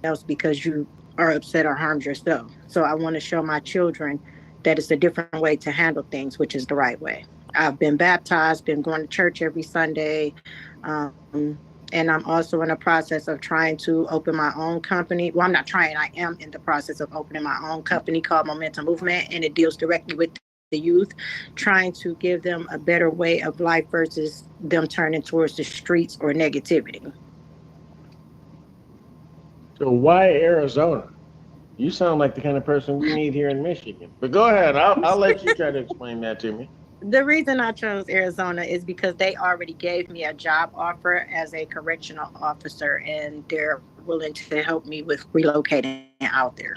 else because you are upset or harmed yourself. So I want to show my children that it's a different way to handle things, which is the right way. I've been baptized, been going to church every Sunday. And I'm also in the process of trying to open my own company. Well, I'm not trying, I am in the process of opening my own company called Momentum Movement, and it deals directly with the youth, trying to give them a better way of life versus them turning towards the streets or negativity. So why Arizona? You sound like the kind of person we need here in Michigan. But go ahead. I'll let you try to explain that to me. The reason I chose Arizona is because they already gave me a job offer as a correctional officer, and they're willing to help me with relocating out there.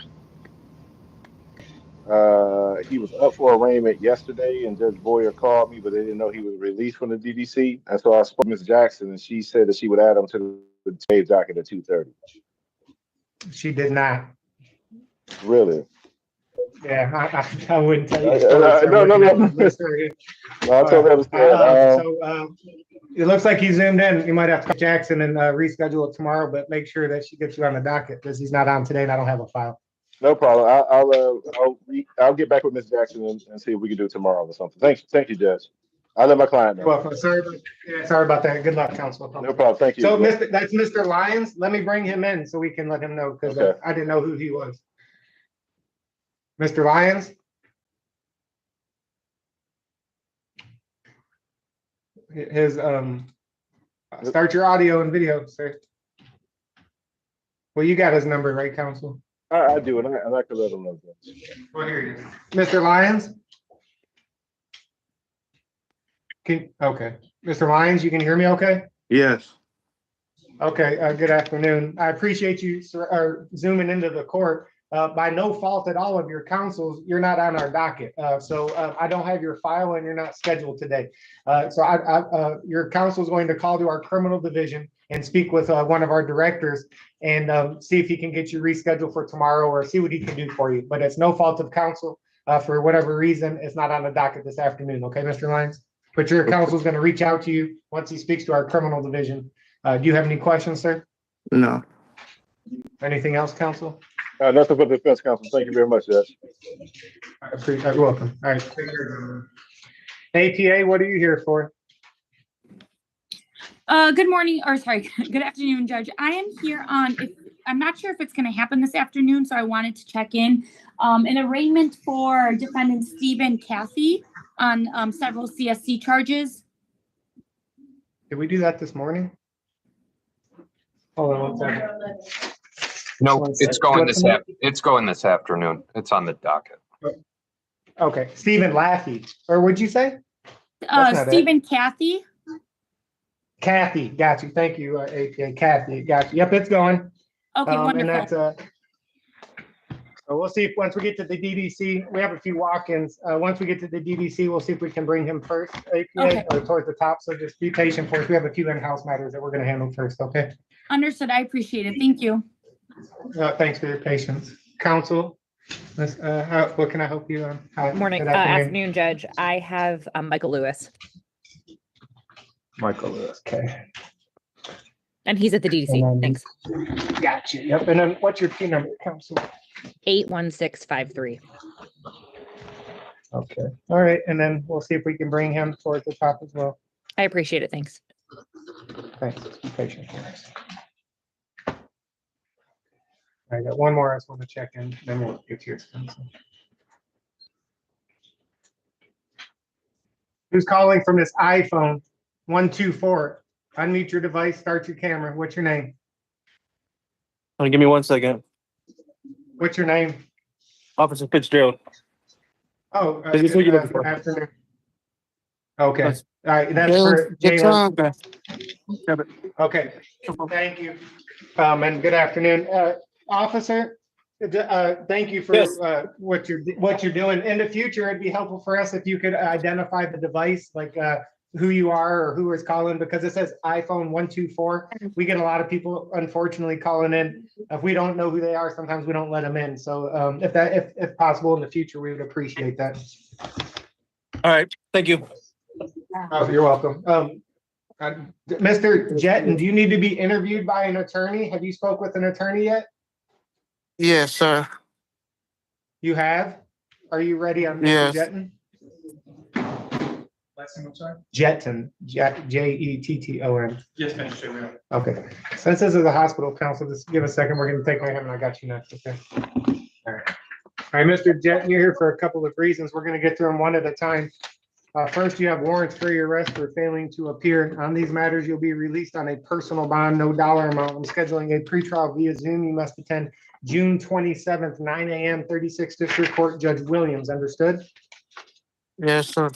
He was up for arraignment yesterday, and Judge Boyer called me, but they didn't know he was released from the DDC. And so I spoke to Ms. Jackson, and she said that she would add him to the today's docket at 2:30. She did not. Really? Yeah, I wouldn't tell you. No. No, I totally understand. It looks like he zoomed in. You might have to call Jackson and reschedule it tomorrow, but make sure that she gets you on the docket because he's not on today and I don't have a file. No problem. I'll get back with Ms. Jackson and see if we can do it tomorrow or something. Thank you, Judge. I'll let my client know. Well, sorry about that. Good luck, counsel. No problem. Thank you. So, that's Mr. Lyons. Let me bring him in so we can let him know because I didn't know who he was. Mr. Lyons? Start your audio and video, sir. Well, you got his number, right, counsel? I do, and I can let him know. Well, here he is. Mr. Lyons? Okay. Mr. Lyons, you can hear me okay? Yes. Okay, good afternoon. I appreciate you zooming into the court. By no fault at all of your counsels, you're not on our docket. So I don't have your file and you're not scheduled today. Your counsel is going to call to our criminal division and speak with one of our directors and see if he can get you rescheduled for tomorrow or see what he can do for you. But it's no fault of counsel. For whatever reason, it's not on the docket this afternoon. Okay, Mr. Lyons? But your counsel is going to reach out to you once he speaks to our criminal division. Do you have any questions, sir? No. Anything else, counsel? Nothing for the defense counsel. Thank you very much, Judge. You're welcome. All right. APA, what are you here for? Good morning, or sorry, good afternoon, Judge. I am here I'm not sure if it's going to happen this afternoon, so I wanted to check in. An arraignment for defendant Stephen Cathy on several CSC charges. Did we do that this morning? Hold on one second. No, it's going this afternoon. It's on the docket. Okay, Stephen Laffey, or would you say? Stephen Cathy. Kathy, got you. Thank you, APA. Kathy, got you. Yep, it's going. Okay, wonderful. And that's so we'll see if once we get to the DDC, we have a few walk-ins. Once we get to the DDC, we'll see if we can bring him first, APA, or towards the top. So just be patient for us. We have a few in-house matters that we're going to handle first. Okay. Understood. I appreciate it. Thank you. Thanks for your patience, counsel. What can I help you on? Good morning, afternoon, Judge. I have Michael Lewis. Michael Lewis. Okay. And he's at the DDC. Thanks. Gotcha. Yep. And then what's your P number, counsel? 81653. Okay. All right. And then we'll see if we can bring him towards the top as well. I appreciate it. Thanks. Thanks. Be patient. I got one more I just want to check in, then we'll get to your counsel. Who's calling from this iPhone? 124. Unmute your device, start your camera. What's your name? Give me 1 second. What's your name? Officer Fitzgerald. Oh, afternoon. Okay. All right, that's for Jalen. Okay, thank you. And good afternoon. Officer, thank you for what you're doing. In the future, it'd be helpful for us if you could identify the device, like who you are or who is calling, because it says iPhone 124. We get a lot of people, unfortunately, calling in. If we don't know who they are, sometimes we don't let them in. So if possible in the future, we would appreciate that. All right, thank you. Oh, you're welcome. Mr. Jetton, do you need to be interviewed by an attorney? Have you spoke with an attorney yet? Yes, sir. You have? Are you ready on Mr. Yes. Jetton? Last name, I'm sorry? Jetton, Jetton. Yes, Magistrate, we are. Okay, since this is a hospital council, just give a second, we're gonna take my hand and I got you next, okay? All right. All right, Mr. Jetton, you're here for a couple of reasons. We're gonna get through them one at a time. First, you have warrants for your arrest for failing to appear. On these matters, you'll be released on a personal bond, no dollar amount. I'm scheduling a pretrial via Zoom. You must attend June 27th, 9 a.m., 36th District Court, Judge Williams. Understood? Yes, sir.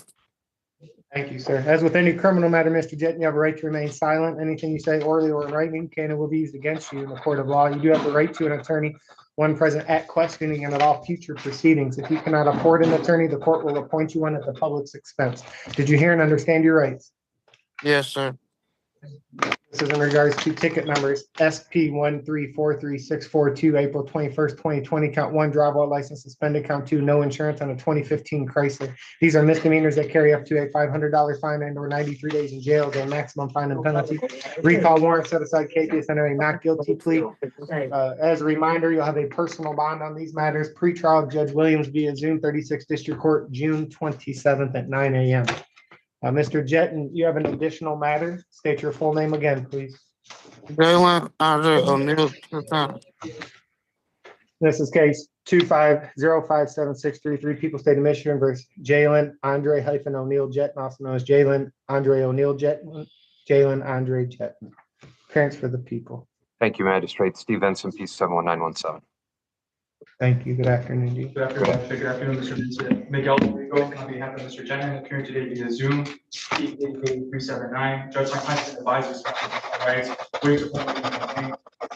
Thank you, sir. As with any criminal matter, Mr. Jetton, you have a right to remain silent. Anything you say orally or in writing can and will be used against you in the court of law. You do have the right to an attorney, one present at questioning and at all future proceedings. If you cannot afford an attorney, the court will appoint you one at the public's expense. Did you hear and understand your rights? Yes, sir. This is in regards to ticket numbers SP 1343642, April 21st, 2020, count 1, driver license suspended, count 2, no insurance on a 2015 Chrysler. These are misdemeanors that carry up to a $500 fine and or 93 days in jail, their maximum fine and penalty. Recall warrant set aside cases under a not guilty plea. As a reminder, you'll have a personal bond on these matters. Pretrial Judge Williams via Zoom, 36th District Court, June 27th at 9 a.m. Mr. Jetton, you have an additional matter. State your full name again, please. Jalen Andre O'Neill. This is case 2505763, People State of Michigan versus Jalen Andre O'Neill Jetton, also known as Jalen Andre O'Neill Jetton. Jalen Andre Jetton. Parents for the people. Thank you, Magistrate. Steve Vincent, P 71917. Thank you. Good afternoon, G. Good afternoon, Mr. Vincent. Miguel Rigo on behalf of Mr. Jetton, appearing today via Zoom, 888-379. Judge, my client is advisors rights, ways of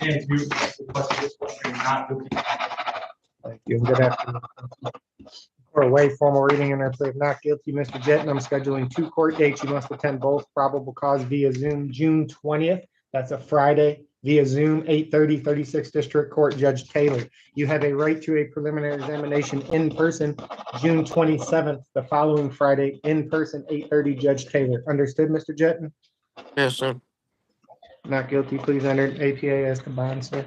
and you request this question not guilty. Thank you. Good afternoon. For a way formal reading in our plea of not guilty, Mr. Jetton, I'm scheduling 2 court dates. You must attend both. Probable cause via Zoom, June 20th. That's a Friday. Via Zoom, 8:30, 36th District Court, Judge Taylor. You have a right to a preliminary examination in person, June 27th, the following Friday, in person, 8:30, Judge Taylor. Understood, Mr. Jetton? Yes, sir. Not guilty, please enter APA as to bond, sir.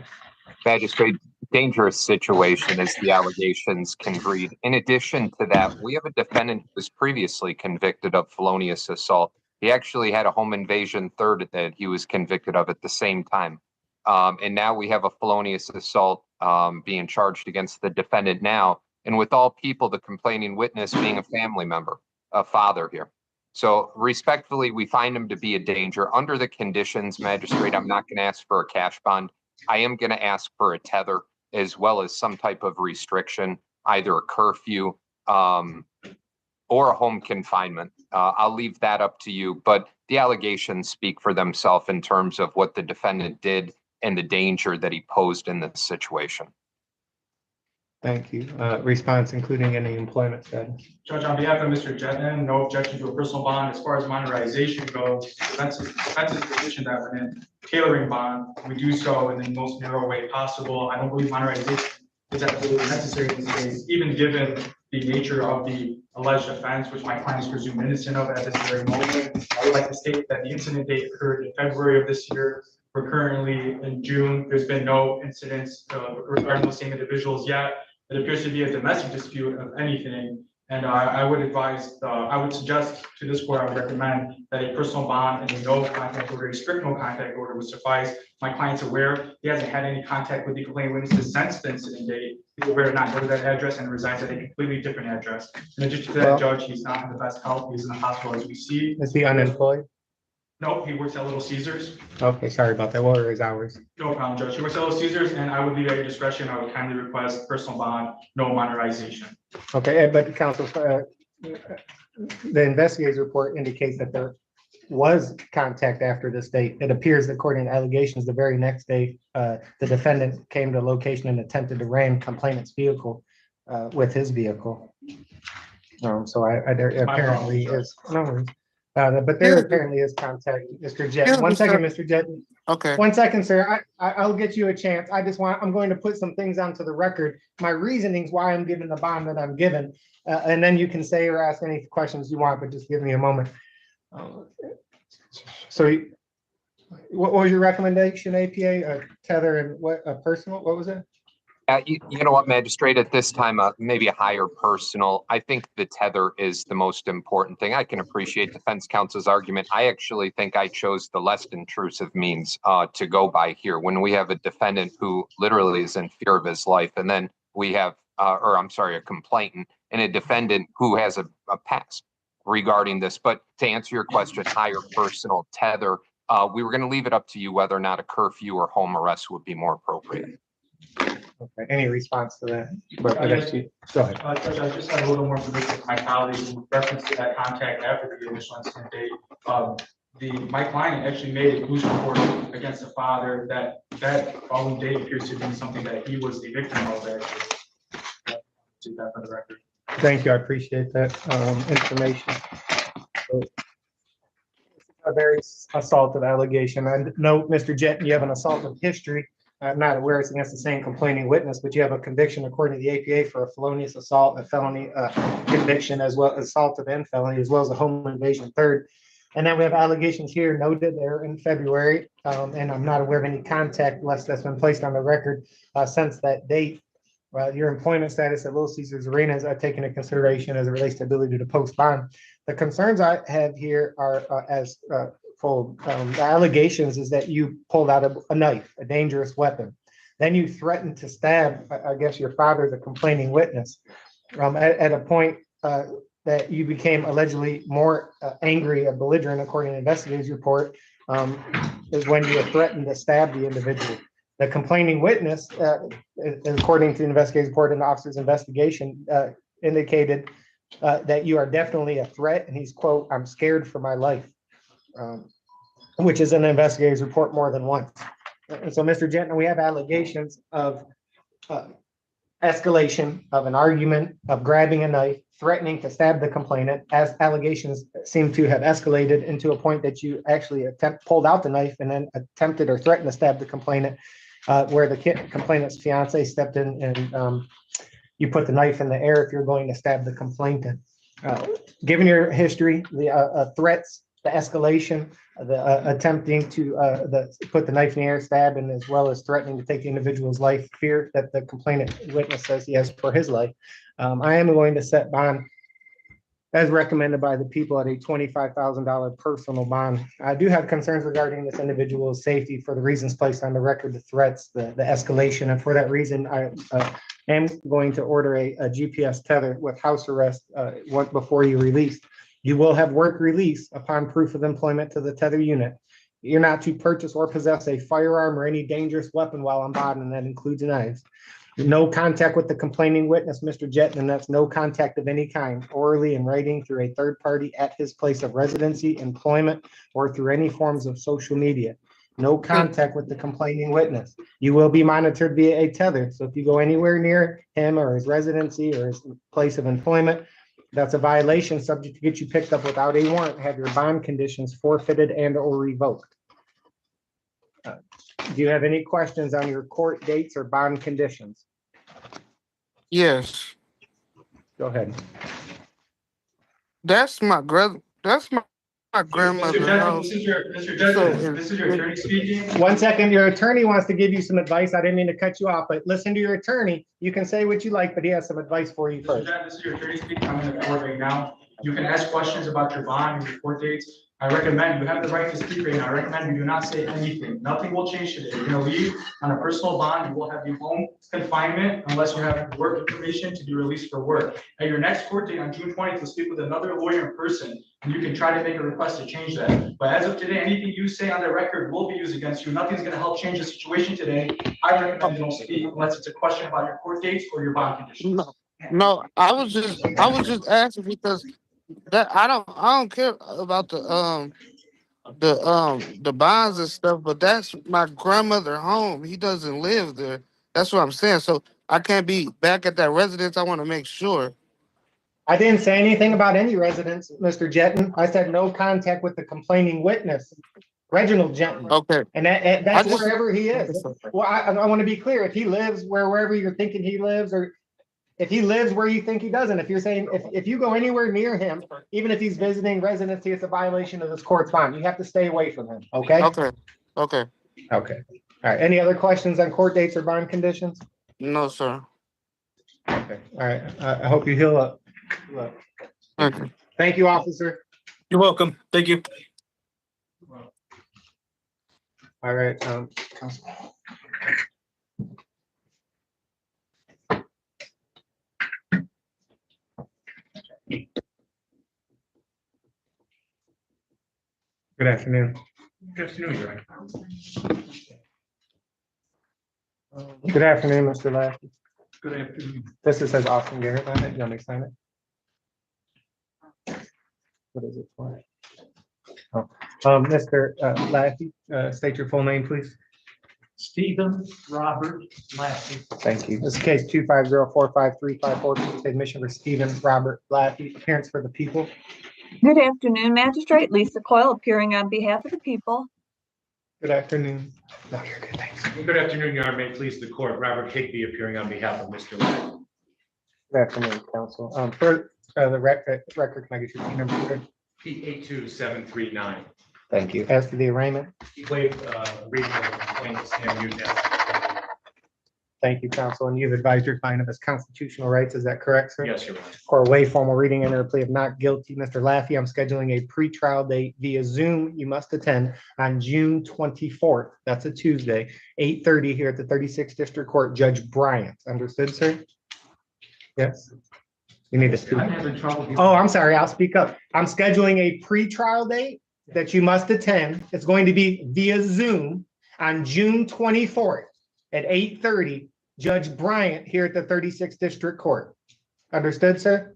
Magistrate, dangerous situation as the allegations can read. In addition to that, we have a defendant who was previously convicted of felonious assault. He actually had a home invasion third that he was convicted of at the same time. And now we have a felonious assault being charged against the defendant now. And with all people, the complaining witness being a family member, a father here. So respectfully, we find him to be a danger. Under the conditions, Magistrate, I'm not going to ask for a cash bond. I am going to ask for a tether as well as some type of restriction, either a curfew or a home confinement. I'll leave that up to you, but the allegations speak for themselves in terms of what the defendant did and the danger that he posed in this situation. Thank you. Response, including any employment status. Judge, on behalf of Mr. Jetton, no objection to a personal bond. As far as monetization goes, defense's position that we're in tailoring bond, we do so in the most narrow way possible. I don't believe monetization is absolutely necessary in this case, even given the nature of the alleged offense, which my client is presumed innocent of at this very moment. I would like to state that the incident date occurred in February of this year. We're currently in June. There's been no incidents regarding those same individuals yet. It appears to be a domestic dispute of anything. And I would suggest to this court, I would recommend that a personal bond and a no contact order, a strict no contact order would suffice. My client's aware he hasn't had any contact with the complaining witnesses since the incident date. He's aware of not go to that address and resides at a completely different address. In addition to that, Judge, he's not in the best health. He's in the hospital as we see. Is he unemployed? No, he works at Little Caesars. Okay, sorry about that. What are his hours? No problem, Judge. He works at Little Caesars, and I would leave at your discretion. I would kindly request personal bond, no monetization. Okay, but counsel, the investigator's report indicates that there was contact after this date. It appears, according to allegations, the very next day, the defendant came to a location and attempted to ram complainant's vehicle with his vehicle. So there apparently is no worries. But there apparently is contact, Mr. Jetton. 1 second, Mr. Jetton. Okay. 1 second, sir. I'll get you a chance. I'm going to put some things onto the record. My reasonings why I'm giving the bond that I'm given. And then you can say or ask any questions you want, but just give me a moment. So what was your recommendation, APA? A tether and what, a personal, what was it? You know what, Magistrate, at this time, maybe a higher personal. I think the tether is the most important thing. I can appreciate defense counsel's argument. I actually think I chose the less intrusive means to go by here when we have a defendant who literally is in fear of his life. And then we have, a complainant and a defendant who has a past regarding this. But to answer your question, higher personal tether, we were going to leave it up to you whether or not a curfew or home arrest would be more appropriate. Okay, any response to that? But I guess you, go ahead. Judge, I just had a little more information from my colleague in reference to that contact after the initial incident date. My client actually made a police report against the father that following date appears to be something that he was the victim of actually. To that for the record. Thank you, I appreciate that information. So, a very assaultive allegation. I know, Mr. Jetton, you have an assaultive history. I'm not aware it's against the same complaining witness, but you have a conviction according to the APA for a felonious assault, a felony conviction, as well as assaultive and felony, as well as a home invasion third. And then we have allegations here noted there in February, and I'm not aware of any contact less that's been placed on the record since that date. Your employment status at Little Caesars Arena is taken into consideration as it relates to ability to post bond. The concerns I have here are the allegations is that you pulled out a knife, a dangerous weapon. Then you threatened to stab, I guess, your father, the complaining witness, at a point that you became allegedly more angry or belligerent, according to the investigator's report, is when you were threatened to stab the individual. The complaining witness, according to the investigator's report and the officer's investigation, indicated that you are definitely a threat, and he's, quote, "I'm scared for my life." Which is in the investigator's report more than once. And so, Mr. Jensen, we have allegations of escalation of an argument, of grabbing a knife, threatening to stab the complainant, as allegations seem to have escalated into a point that you actually pulled out the knife and then attempted or threatened to stab the complainant, where the complainant's fiance stepped in and you put the knife in the air if you're going to stab the complainant. Given your history, the threats, the escalation, the attempting to put the knife in the air, stab, and as well as threatening to take the individual's life, fear that the complainant witness says he has for his life. I am going to set bond as recommended by the people at a $25,000 personal bond. I do have concerns regarding this individual's safety for the reasons placed on the record, the threats, the escalation, and for that reason, I am going to order a GPS tether with house arrest before you release. You will have work release upon proof of employment to the tether unit. You're not to purchase or possess a firearm or any dangerous weapon while on bond, and that includes knives. No contact with the complaining witness, Mr. Jetton, and that's no contact of any kind, orally in writing, through a third party at his place of residency, employment, or through any forms of social media. No contact with the complaining witness. You will be monitored via a tether. So if you go anywhere near him or his residency or his place of employment, that's a violation, subject to get you picked up without a warrant, have your bond conditions forfeited and or revoked. Do you have any questions on your court dates or bond conditions? Yes. Go ahead. That's my grandmother's house. Mr. Jetson, this is your attorney speaking. 1 second, your attorney wants to give you some advice. I didn't mean to cut you off, but listen to your attorney. You can say what you like, but he has some advice for you first. This is your attorney speaking. I'm in the court right now. You can ask questions about your bond and your court dates. I recommend, you have the right to speak right now. I recommend you do not say anything. Nothing will change today. You're gonna leave on a personal bond. You will have the home confinement unless you have work information to be released for work. At your next court date on June 20th, you'll speak with another lawyer in person, and you can try to make a request to change that. But as of today, anything you say on the record will be used against you. Nothing's gonna help change the situation today. I recommend you don't speak unless it's a question about your court dates or your bond conditions. No, I was just asking because that I don't care about the bonds and stuff, but that's my grandmother home. He doesn't live there. That's what I'm saying. So I can't be back at that residence. I want to make sure. I didn't say anything about any residence, Mr. Jetton. I said no contact with the complaining witness, Reginald Jetton. Okay. And that's wherever he is. Well, I want to be clear. If he lives wherever you're thinking he lives, or if he lives where you think he doesn't, if you're saying, if you go anywhere near him, even if he's visiting residency, it's a violation of this court's bond. You have to stay away from him, okay? Okay. Okay. All right. Any other questions on court dates or bond conditions? No, sir. Okay, all right. I hope you heal up. Okay. Thank you, officer. You're welcome. Thank you. All right. Good afternoon. Good afternoon, Your Honor. Good afternoon, Mr. Lashley. Good afternoon. This says Austin Garrett on it. You want me to sign it? What is it for? Oh, Mr. Lashley, state your full name, please. Stephen Robert Lashley. Thank you. This is case 250-45354, admission for Stephen Robert Lashley, appearance for the people. Good afternoon, Magistrate Lisa Coyle, appearing on behalf of the people. Good afternoon. No, you're good, thanks. Good afternoon, Your Honor. May it please the court, Robert Higby appearing on behalf of Mr. Lashley. Good afternoon, counsel. For the record, can I get your phone number? Sir? P82739. Thank you. As to the arraignment? He waived reading of the complaints and used that. Thank you, counsel. And you've advised your client of his constitutional rights. Is that correct, sir? Yes, Your Honor. For a waive formal reading under a plea of not guilty, Mr. Laffey, I'm scheduling a pretrial date via Zoom. You must attend on June 24th. That's a Tuesday, 8:30 here at the 36th District Court. Judge Bryant. Understood, sir? Yes. You need to speak. I'm having trouble. Oh, I'm sorry. I'll speak up. I'm scheduling a pretrial date that you must attend. It's going to be via Zoom on June 24th at 8:30. Judge Bryant here at the 36th District Court. Understood, sir?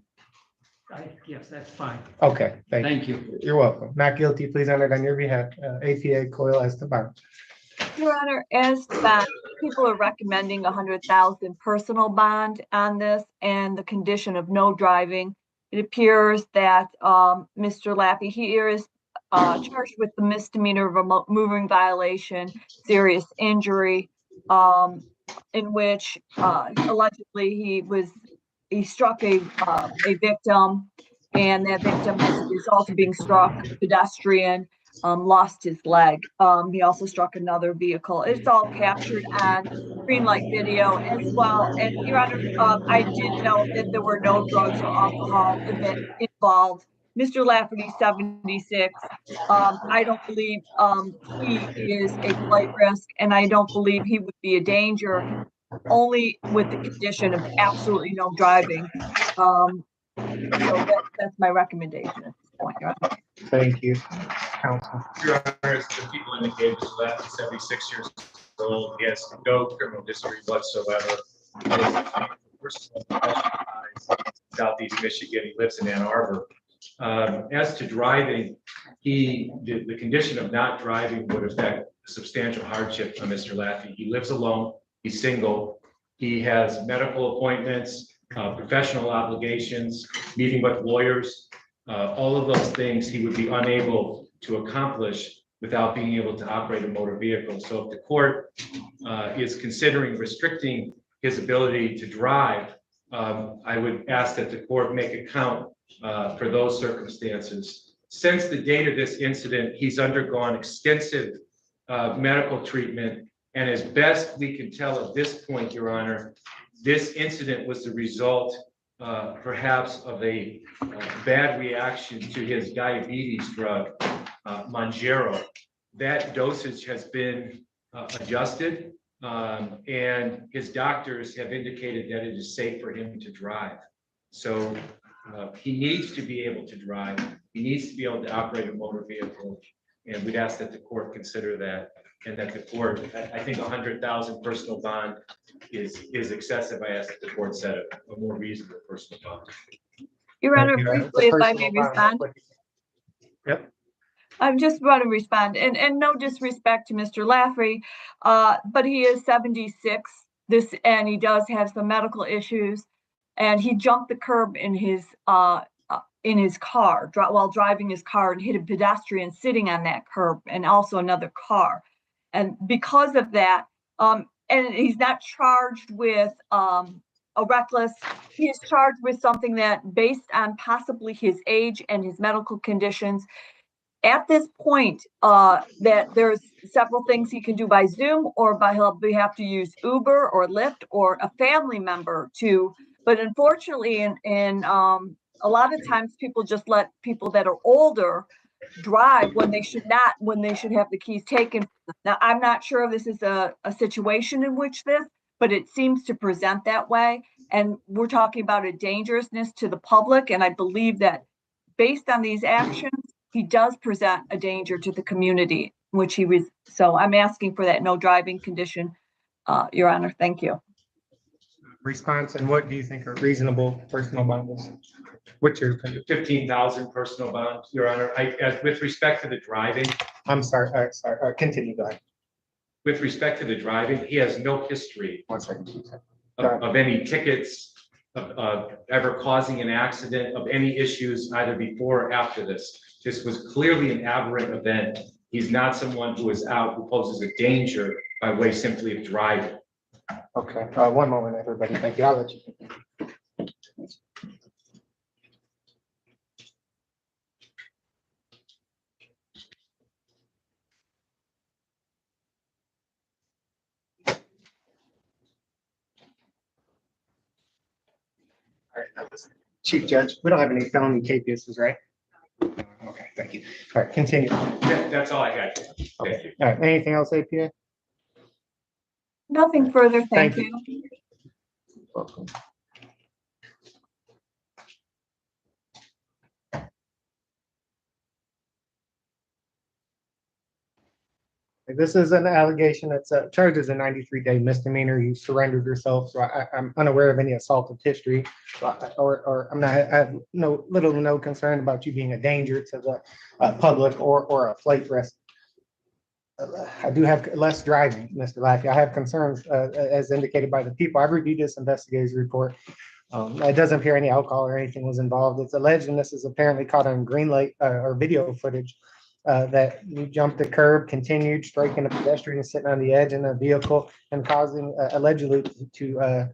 Yes, that's fine. Okay, Thank you. You're welcome. Not guilty, please enter it on your behalf. APA Coyle as to bond. Your Honor, as that people are recommending 100,000 personal bond on this and the condition of no driving, it appears that Mr. Laffey here is charged with the misdemeanor remote moving violation, serious injury, in which allegedly he struck a victim, and that victim, as a result of being struck, pedestrian, lost his leg. He also struck another vehicle. It's all captured on green light video as well. And Your Honor, I did note that there were no drugs or alcohol involved. Mr. Lafferty, 76. I don't believe he is a flight risk, and I don't believe he would be a danger, only with the condition of absolutely no driving. So that's my recommendation at this point, Your Honor. Thank you, counsel. Your Honor, as the people indicated, Mr. Lashley, 76 years old. He has no criminal history whatsoever. Southeast Michigan. He lives in Ann Arbor. As to driving, the condition of not driving would affect substantial hardship on Mr. Laffey. He lives alone. He's single. He has medical appointments, professional obligations, meeting with lawyers. All of those things he would be unable to accomplish without being able to operate a motor vehicle. So if the court is considering restricting his ability to drive, I would ask that the court make account for those circumstances. Since the date of this incident, he's undergone extensive medical treatment, and as best we can tell at this point, Your Honor, this incident was the result perhaps of a bad reaction to his diabetes drug, Mounjaro. That dosage has been adjusted, and his doctors have indicated that it is safe for him to drive. So he needs to be able to drive. He needs to be able to operate a motor vehicle, and we'd ask that the court consider that, and that the court, I think 100,000 personal bond is excessive. I ask that the court set a more reasonable personal bond. Your Honor, briefly, if I may respond. Yep. I just want to respond, and no disrespect to Mr. Laffrey, but he is 76. And he does have some medical issues, and he jumped the curb in his car while driving his car and hit a pedestrian sitting on that curb, and also another car. And because of that, and he's not charged with a reckless. He is charged with something that, based on possibly his age and his medical conditions, at this point, that there's several things he can do by Zoom, or by he'll have to use Uber or Lyft or a family member to. But unfortunately, in a lot of times, people just let people that are older drive when they should not, when they should have the keys taken. Now, I'm not sure if this is a situation in which this, but it seems to present that way. And we're talking about a dangerousness to the public. And I believe that based on these actions, he does present a danger to the community, which he was. So I'm asking for that no driving condition, Your Honor. Thank you. Response, and what do you think are reasonable personal bonds? What's your opinion? 15,000 personal bond, Your Honor. With respect to the driving. I'm sorry, continue, go ahead. With respect to the driving, he has no history. 1 second. Of any tickets, of ever causing an accident, of any issues either before or after this. This was clearly an aberrant event. He's not someone who is out, who poses a danger by way simply of driving. Okay, 1 moment, everybody. Thank you. I'll let you. All right, Chief Judge, we don't have any felony cases, right? Okay, thank you. All right, continue. That's all I had. Thank you. All right, anything else, APA? Nothing further. Thank Thank you. Welcome. This is an allegation that's charged as a 93-day misdemeanor. You surrendered yourself, so I'm unaware of any assaultive history, or I have little to no concern about you being a danger to the public or a flight risk. I do have less driving, Mr. Lackey. I have concerns as indicated by the people. I've reviewed this investigator's report. It doesn't appear any alcohol or anything was involved. It's alleged, and this is apparently caught on green light or video footage, that you jumped the curb, continued striking a pedestrian sitting on the edge in a vehicle and causing allegedly to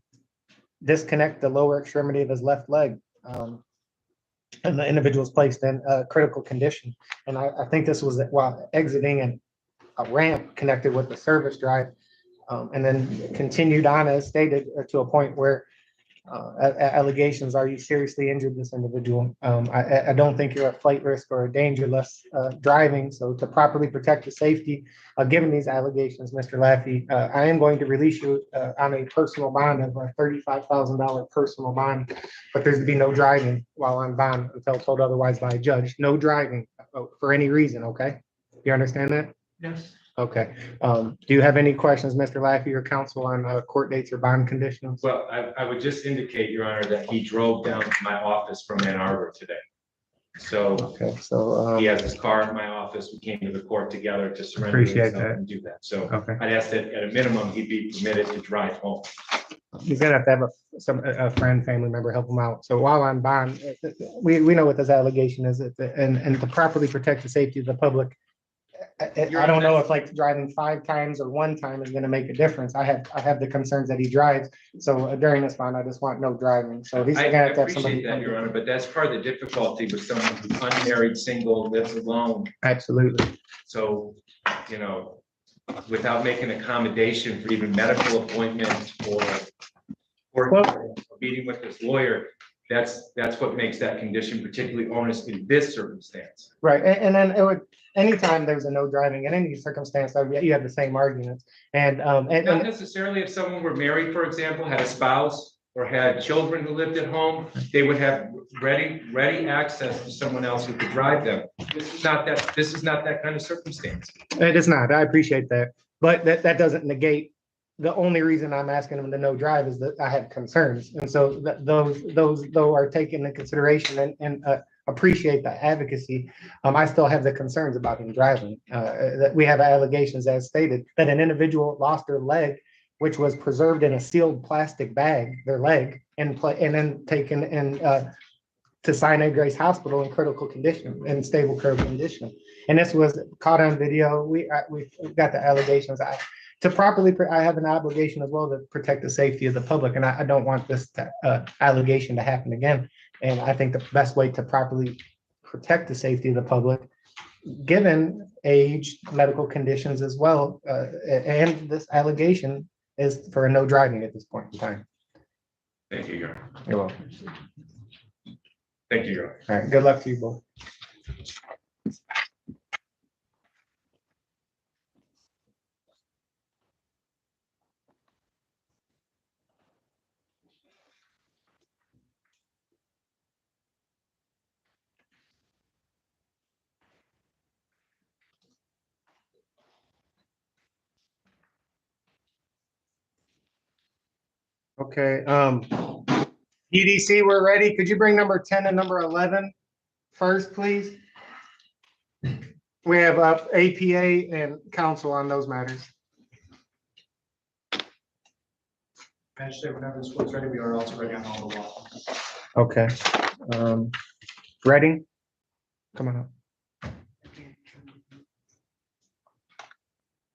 disconnect the lower extremity of his left leg. And the individual was placed in a critical condition. And I think this was while exiting a ramp connected with the service drive, and then continued on as stated to a point where allegations are you seriously injured this individual. I don't think you're a flight risk or a dangerless driving. So to properly protect the safety, given these allegations, Mr. Laffey, I am going to release you on a personal bond of a $35,000 personal bond, but there's to be no driving while on bond until told otherwise by a judge. No driving for any reason. Okay, you understand that? Yes. Okay. Do you have any questions, Mr. Laffey, or counsel on court dates or bond conditions? Well, I would just indicate, Your Honor, that he drove down to my office from Ann Arbor today. So okay, so he has his car in my office. We came to the court together to surrender appreciate himself that and do that. So okay. I'd ask that at a minimum he be permitted to drive home. He's gonna have to have a friend, family member help him out. So while on bond, we know what this allegation is, and to properly protect the safety of the public. I don't know if like driving 5 times or 1 time is going to make a difference. I have the concerns that he drives. So during this bond, I just want no driving. So he's going to have somebody. Appreciate that, Your Honor, but that's part of the difficulty with someone who's unmarried, single, lives alone. Absolutely. So, you know, without making accommodation for even medical appointments or meeting with his lawyer, that's what makes that condition particularly onerous in this circumstance. Right, and then it would. Anytime there's a no driving in any circumstance, you have the same arguments. And not necessarily if someone were married, for example, had a spouse or had children who lived at home, they would have ready access to someone else who could drive them. This is not that kind of circumstance. It is not. I appreciate that, but that doesn't negate. The only reason I'm asking them to no drive is that I have concerns, and so those though are taken into consideration and appreciate the advocacy. I still have the concerns about him driving. That we have allegations, as stated, that an individual lost their leg, which was preserved in a sealed plastic bag, their leg, and then taken to Sinai Grace Hospital in critical condition, in stable critical condition. And this was caught on video. We've got the allegations. I have an obligation as well to protect the safety of the public, and I don't want this allegation to happen again. And I think the best way to properly protect the safety of the public given age, medical conditions as well. And this allegation is for no driving at this point in time. Thank you, Your Honor. You're welcome. Thank you, Your Honor. All right, good luck to you both. Okay, EDC, we're ready. Could you bring number 10 and number 11 first, please? We have APA and council on those matters. Magistrate, whenever this court's ready, we are also ready on all the law. Okay. Reading? Come on up.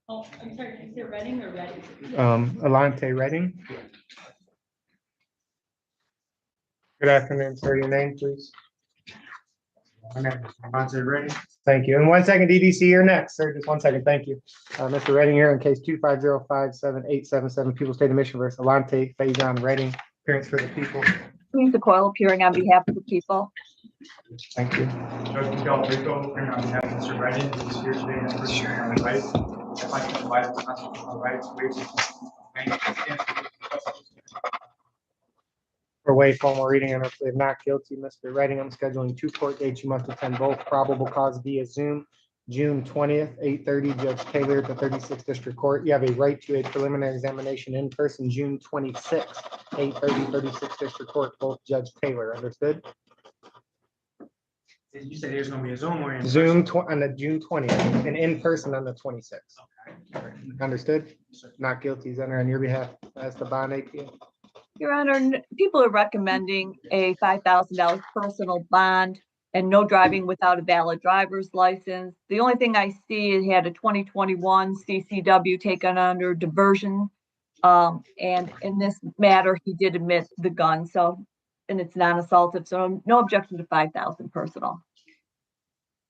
Oh, I'm sorry, is it Reading or Ready? Alante Reading. Good afternoon, sir. Your name, please. My name is Monte Ready. Thank you. And 1 second, DDC, you're next, sir. Just 1 second. Thank you. Mr. Reading here in case 25057-877, People State of Michigan versus Alante Faison Reading, appearance for the people. Lisa Coyle appearing on behalf of the people. Thank you. Judge Miguel Rico, appearing on behalf of Mr. Redding, who is here today and is pursuing on the right. If I can provide the constitutional right to waive For waive formal reading and if not guilty, Mr. Reading, I'm scheduling 2 court dates. You must attend both. Probable cause via Zoom, June 20th, 8:30, Judge Taylor at the 36th District Court. You have a right to a preliminary examination in person, June 26th, 8:30, 36th District Court, both Judge Taylor. Understood? You said there's gonna be a Zoom or in Zoom on the June 20th and in person on the 26th. Understood? Not guilty is entered on your behalf as the bond APA. Your Honor, people are recommending a $5,000 personal bond and no driving without a valid driver's license. The only thing I see, it had a 2021 CCW taken under diversion. And in this matter, he did admit the gun, so, and it's non-assaultive, so no objection to 5,000 personal.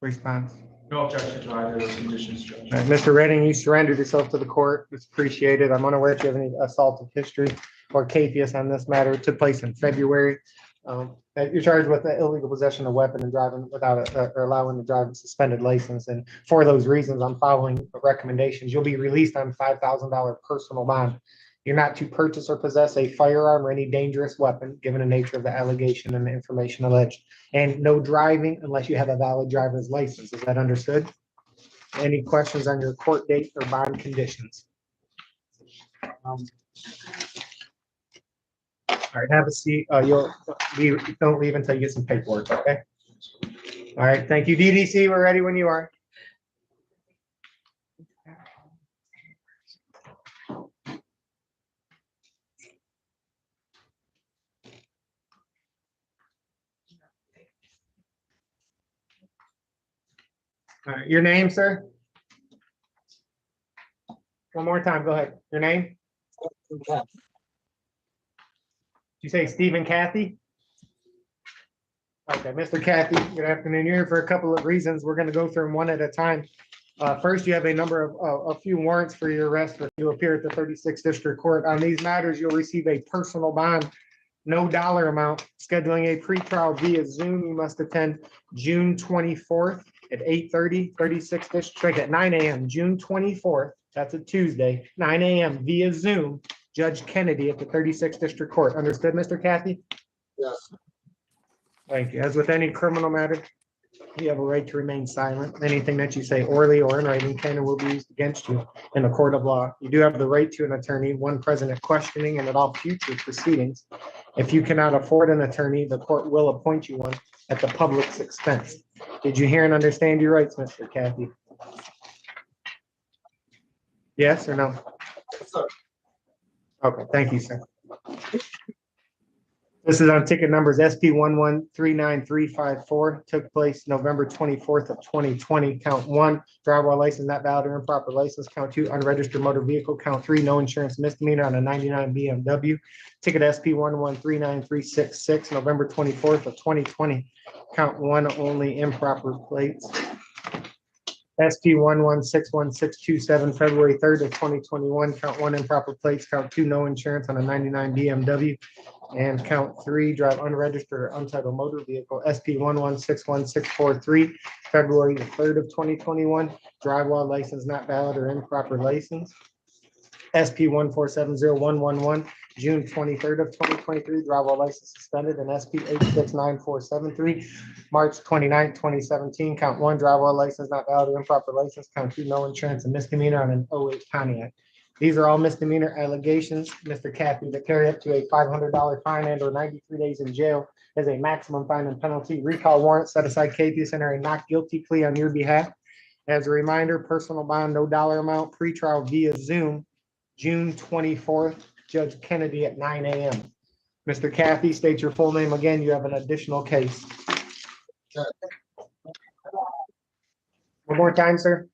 Response. No objection to either of those conditions, Judge. All right, Mr. Redding, you surrendered yourself to the court. It's appreciated. I'm unaware if you have any assaultive history or capias on this matter. It took place in February. That you're charged with the illegal possession of a weapon and driving without or allowing the drive with suspended license. And for those reasons, I'm following the recommendations. You'll be released on $5,000 personal bond. You're not to purchase or possess a firearm or any dangerous weapon, given the nature of the allegation and the information alleged. And no driving unless you have a valid driver's license. Is that understood? Any questions on your court date or bond conditions? All right, have a seat. Don't leave until you get some paperwork, okay? All right, thank you. DDC, we're ready when you are. All right, your name, sir? One more time, go ahead. Your name? Did you say Stephen Cathy? Okay, Mr. Cathy, good afternoon. You're here for a couple of reasons. We're going to go through them one at a time. First, you have a number of a few warrants for your arrest. If you appear at the 36th District Court on these matters, you'll receive a personal bond, no dollar amount. Scheduling a pretrial via Zoom, you must attend June 24th at 8:30, 36th District at 9 a.m. June 24th, that's a Tuesday, 9 a.m. via Zoom, Judge Kennedy at the 36th District Court. Understood, Mr. Cathy? Yes. Thank you. As with any criminal matter, you have a right to remain silent. Anything that you say orally or in writing can and will be used against you in a court of law. You do have the right to an attorney, one present at questioning and at all future proceedings. If you cannot afford an attorney, the court will appoint you one at the public's expense. Did you hear and understand your rights, Mr. Cathy? Yes or no? Yes, sir. Okay, thank you, sir. This is on ticket numbers SP 1139354, took place November 24th of 2020. Count 1, driver while license not valid or improper license. Count 2, unregistered motor vehicle. Count 3, no insurance misdemeanor on a 99 BMW. Ticket SP 1139366, November 24th of 2020. Count 1, only improper plates. SP 11612627, February 3rd of 2021. Count 1, improper plates. Count 2, no insurance on a 99 BMW. And count 3, drive unregistered or untitled motor vehicle. SP 11611643, February the 3rd of 2021. Drive while license not valid or improper license. SP 1470111, June 23rd of 2023, drive while license suspended. And SP 869473, March 29th, 2017, count 1, drive while license not valid or improper license. Count 2, no insurance and misdemeanor on an 08 Pontiac. These are all misdemeanor allegations, Mr. Kathy, that carry up to a $500 fine and or 93 days in jail as a maximum fine and penalty. Recall warrant set aside Kathy to enter a not guilty plea on your behalf. As a reminder, personal bond, no dollar amount, pretrial via Zoom, June 24th, Judge Kennedy at 9 a.m. Mr. Kathy, state your full name again. You have an additional case. One more time, sir.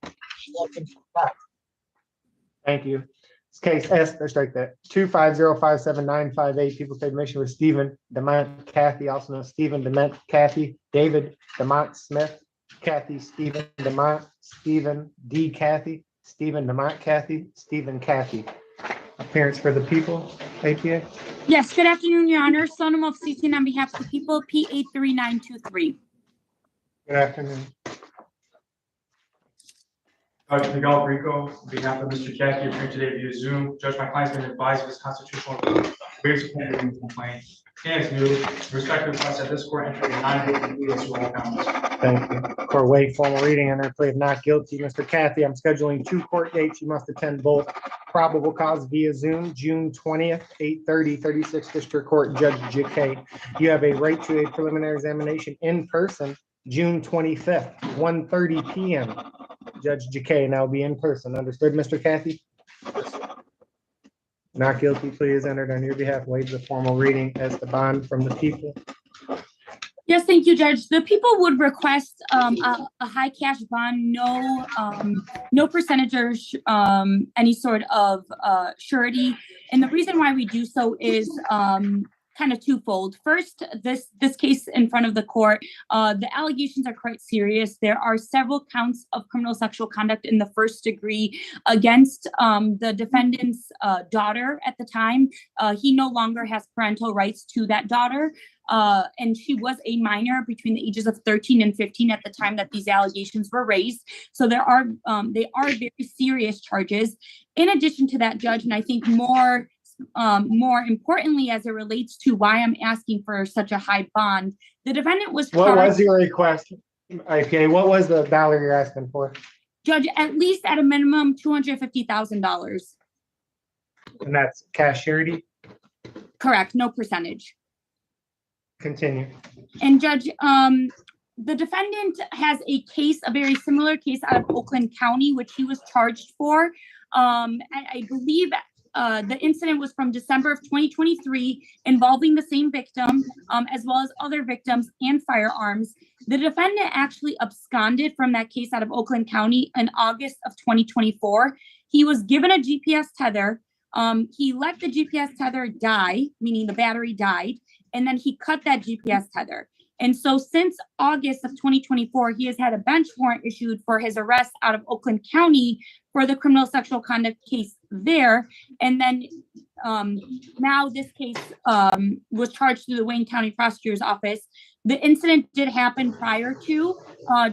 Thank you. This case S, let's strike that. 250579558, People State Mission with Stephen DeMont Kathy, also known as Stephen DeMont Kathy, David DeMont Smith, Kathy Stephen DeMont, Stephen D. Kathy, Stephen DeMont Kathy, Stephen Kathy. Appearance for the people, APA. Yes, good afternoon, Your Honor. Sonam of CCN on behalf of the people, P83923. Good afternoon. Miguel Rico, on behalf of Mr. Kathy, appearing today via Zoom. Judge, my client's been advised of his constitutional waives upon reading the complaint. And it's new, respective request that this court enter a non-guilty plea as to all counts. Thank you. Court waive formal reading and plea of not guilty. Mr. Kathy, I'm scheduling 2 court dates. You must attend both. Probable cause via Zoom, June 20th, 8:30, 36th District Court, Judge J.K. You have a right to a preliminary examination in person, June 25th, 1:30 p.m. Judge J.K. and I'll be in person. Understood, Mr. Kathy? Not guilty plea is entered on your behalf. Waive the formal reading as the bond from the people. Yes, thank you, Judge. The people would request a high cash bond, no percentage or any sort of surety. And the reason why we do so is kind of twofold. First, this case in front of the court, the allegations are quite serious. There are several counts of criminal sexual conduct in the first degree against the defendant's daughter at the time. He no longer has parental rights to that daughter. And she was a minor between the ages of 13 and 15 at the time that these allegations were raised. So they are very serious charges. In addition to that, Judge, and I think more importantly, as it relates to why I'm asking for such a high bond, the defendant was charged. What was your request? Okay, what was the dollar you're asking for? Judge, at least at a minimum, $250,000. And that's cash surety? Correct, no percentage. Continue. And Judge, the defendant has a case, a very similar case out of Oakland County, which he was charged for. I believe the incident was from December of 2023 involving the same victim, as well as other victims and firearms. The defendant actually absconded from that case out of Oakland County in August of 2024. He was given a GPS tether. He let the GPS tether die, meaning the battery died, and then he cut that GPS tether. And so since August of 2024, he has had a bench warrant issued for his arrest out of Oakland County for the criminal sexual conduct case there. And then now this case was charged through the Wayne County Prosecutor's Office. The incident did happen prior to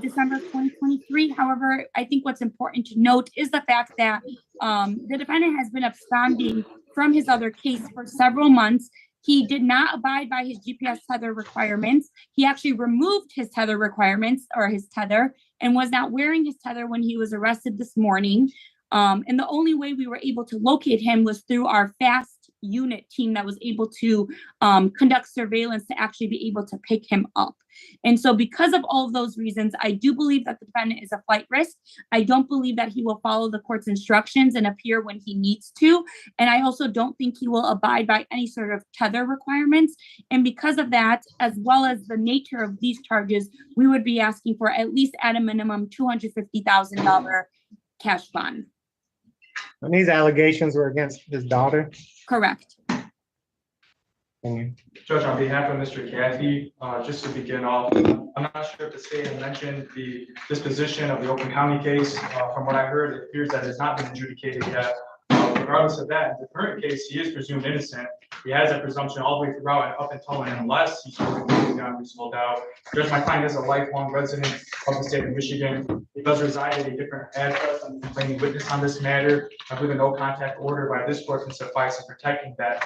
December of 2023. However, I think what's important to note is the fact that the defendant has been absconding from his other case for several months. He did not abide by his GPS tether requirements. He actually removed his tether requirements or his tether and was not wearing his tether when he was arrested this morning. And the only way we were able to locate him was through our FAST unit team that was able to conduct surveillance to actually be able to pick him up. And so because of all of those reasons, I do believe that the defendant is a flight risk. I don't believe that he will follow the court's instructions and appear when he needs to. And I also don't think he will abide by any sort of tether requirements. And because of that, as well as the nature of these charges, we would be asking for at least at a minimum $250,000 cash bond. And these allegations were against his daughter? Correct. Judge, on behalf of Mr. Kathy, just to begin off, I'm not sure if the state had mentioned the disposition of the Oakland County case. From what I heard, it appears that it has not been adjudicated yet. Regardless of that, in the current case, he is presumed innocent. He has that presumption all the way throughout and up until and unless he's proven guilty beyond reasonable doubt. Judge, my client is a lifelong resident of the state of Michigan. He does reside at a different address. I'm complaining witness on this matter. I believe a no contact order by this court can suffice in protecting that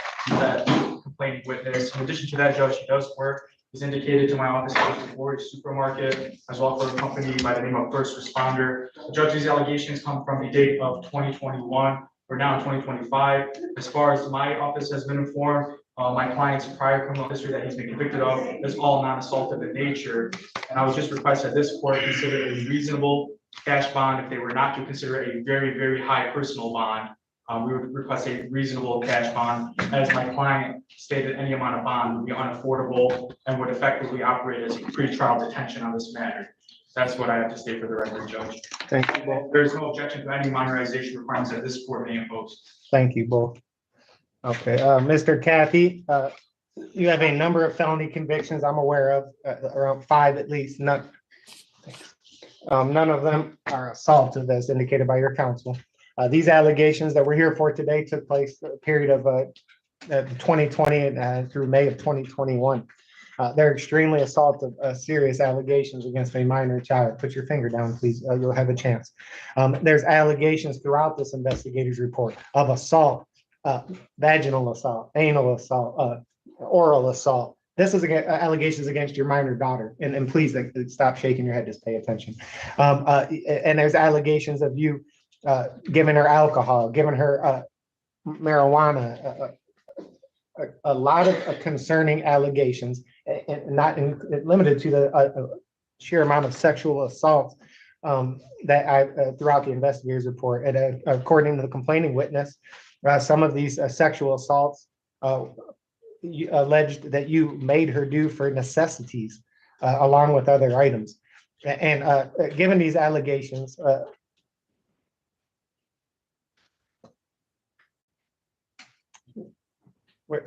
complaining witness. In addition to that, Judge, he does work. He's indicated to my office for a supermarket as well for a company by the name of First Responder. Judge, these allegations come from the date of 2021. We're now in 2025. As far as my office has been informed, my client's prior criminal history that he's been convicted of is all non-assaultive in nature. And I would just request that this court consider a reasonable cash bond if they were not to consider a very, very high personal bond. We would request a reasonable cash bond. As my client stated, any amount of bond would be unaffordable and would effectively operate as a pretrial detention on this matter. That's what I have to state for the record, Judge. Thank you both. There is no objection to any minorization requirements that this court may impose. Thank you both. Okay, Mr. Kathy, you have a number of felony convictions I'm aware of, around 5 at least. None of them are assaultive as indicated by your counsel. These allegations that we're here for today took place a period of 2020 through May of 2021. They're extremely assaultive, serious allegations against a minor child. Put your finger down, please. You'll have a chance. There's allegations throughout this investigator's report of assault, vaginal assault, anal assault, oral assault. This is allegations against your minor daughter. And please stop shaking your head, just pay attention. And there's allegations of you giving her alcohol, giving her marijuana, a lot of concerning allegations, and not limited to the sheer amount of sexual assault that I throughout the investigator's report. And according to the complaining witness, some of these sexual assaults alleged that you made her do for necessities, along with other items. And given these allegations,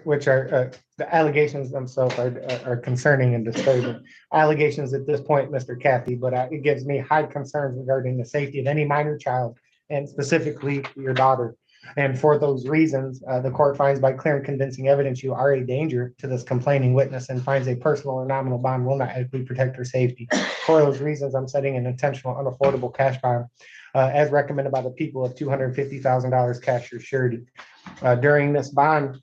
which are the allegations themselves are concerning and disturbing allegations at this point, Mr. Kathy, but it gives me high concerns regarding the safety of any minor child and specifically your daughter. And for those reasons, the court finds by clear and convincing evidence you are a danger to this complaining witness and finds a personal or nominal bond will not adequately protect her safety. For those reasons, I'm setting an intentional unaffordable cash bond as recommended by the people of $250,000 cash or surety. During this bond,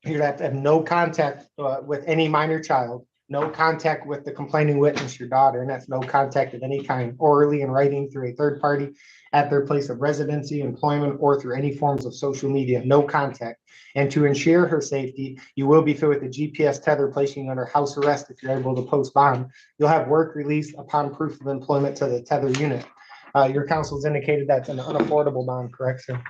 you have to have no contact with any minor child, no contact with the complaining witness, your daughter, and that's no contact of any kind, orally and writing through a third party at their place of residency, employment, or through any forms of social media, no contact. And to ensure her safety, you will be fit with a GPS tether, placing you under house arrest if you're able to post bond. You'll have work release upon proof of employment to the tether unit. Your counsel's indicated that's an unaffordable bond, correct, sir?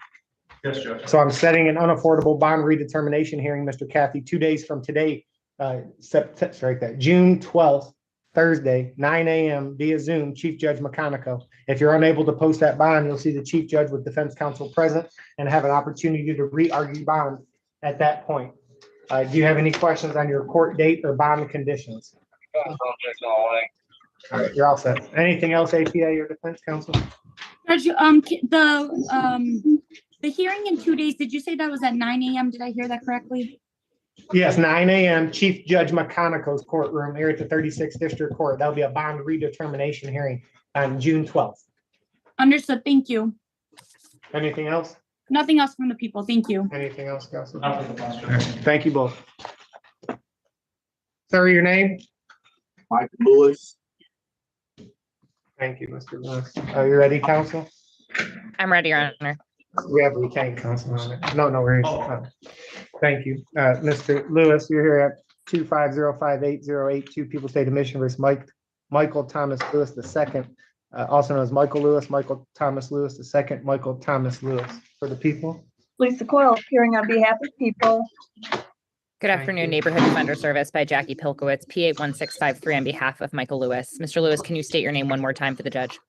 Yes, Judge. So I'm setting an unaffordable bond redetermination hearing, Mr. Kathy, 2 days from today, June 12th, Thursday, 9 a.m. via Zoom, Chief Judge McConico. If you're unable to post that bond, you'll see the Chief Judge with defense counsel present and have an opportunity to re-argue bond at that point. Do you have any questions on your court date or bond conditions? All right, you're all set. Anything else, APA or defense counsel? Judge, the hearing in 2 days, did you say that was at 9 a.m.? Did I hear that correctly? Yes, 9 a.m. Chief Judge McConico's courtroom here at the 36th District Court. That'll be a bond redetermination hearing on June 12th. Understood. Thank you. Anything else? Nothing else from the people. Thank you. Anything else, Council? Nothing. Thank you both. Sir, your name? Michael Lewis. Thank you, Mr. Lewis. Are you ready, Council? I'm ready, Your Honor. We have retained counsel on it. No worries. Thank you. Mr. Lewis, you're here at 2505808, People State of Michigan versus Michael Thomas Lewis II, also known as Michael Lewis, Michael Thomas Lewis II, Michael Thomas Lewis. For the people. Lisa Coyle, appearing on behalf of people. Good afternoon, Neighborhood Defender Service by Jackie Pilkowitz, PA 1653 on behalf of Michael Lewis. Mr. Lewis, can you state your name one more time for the judge?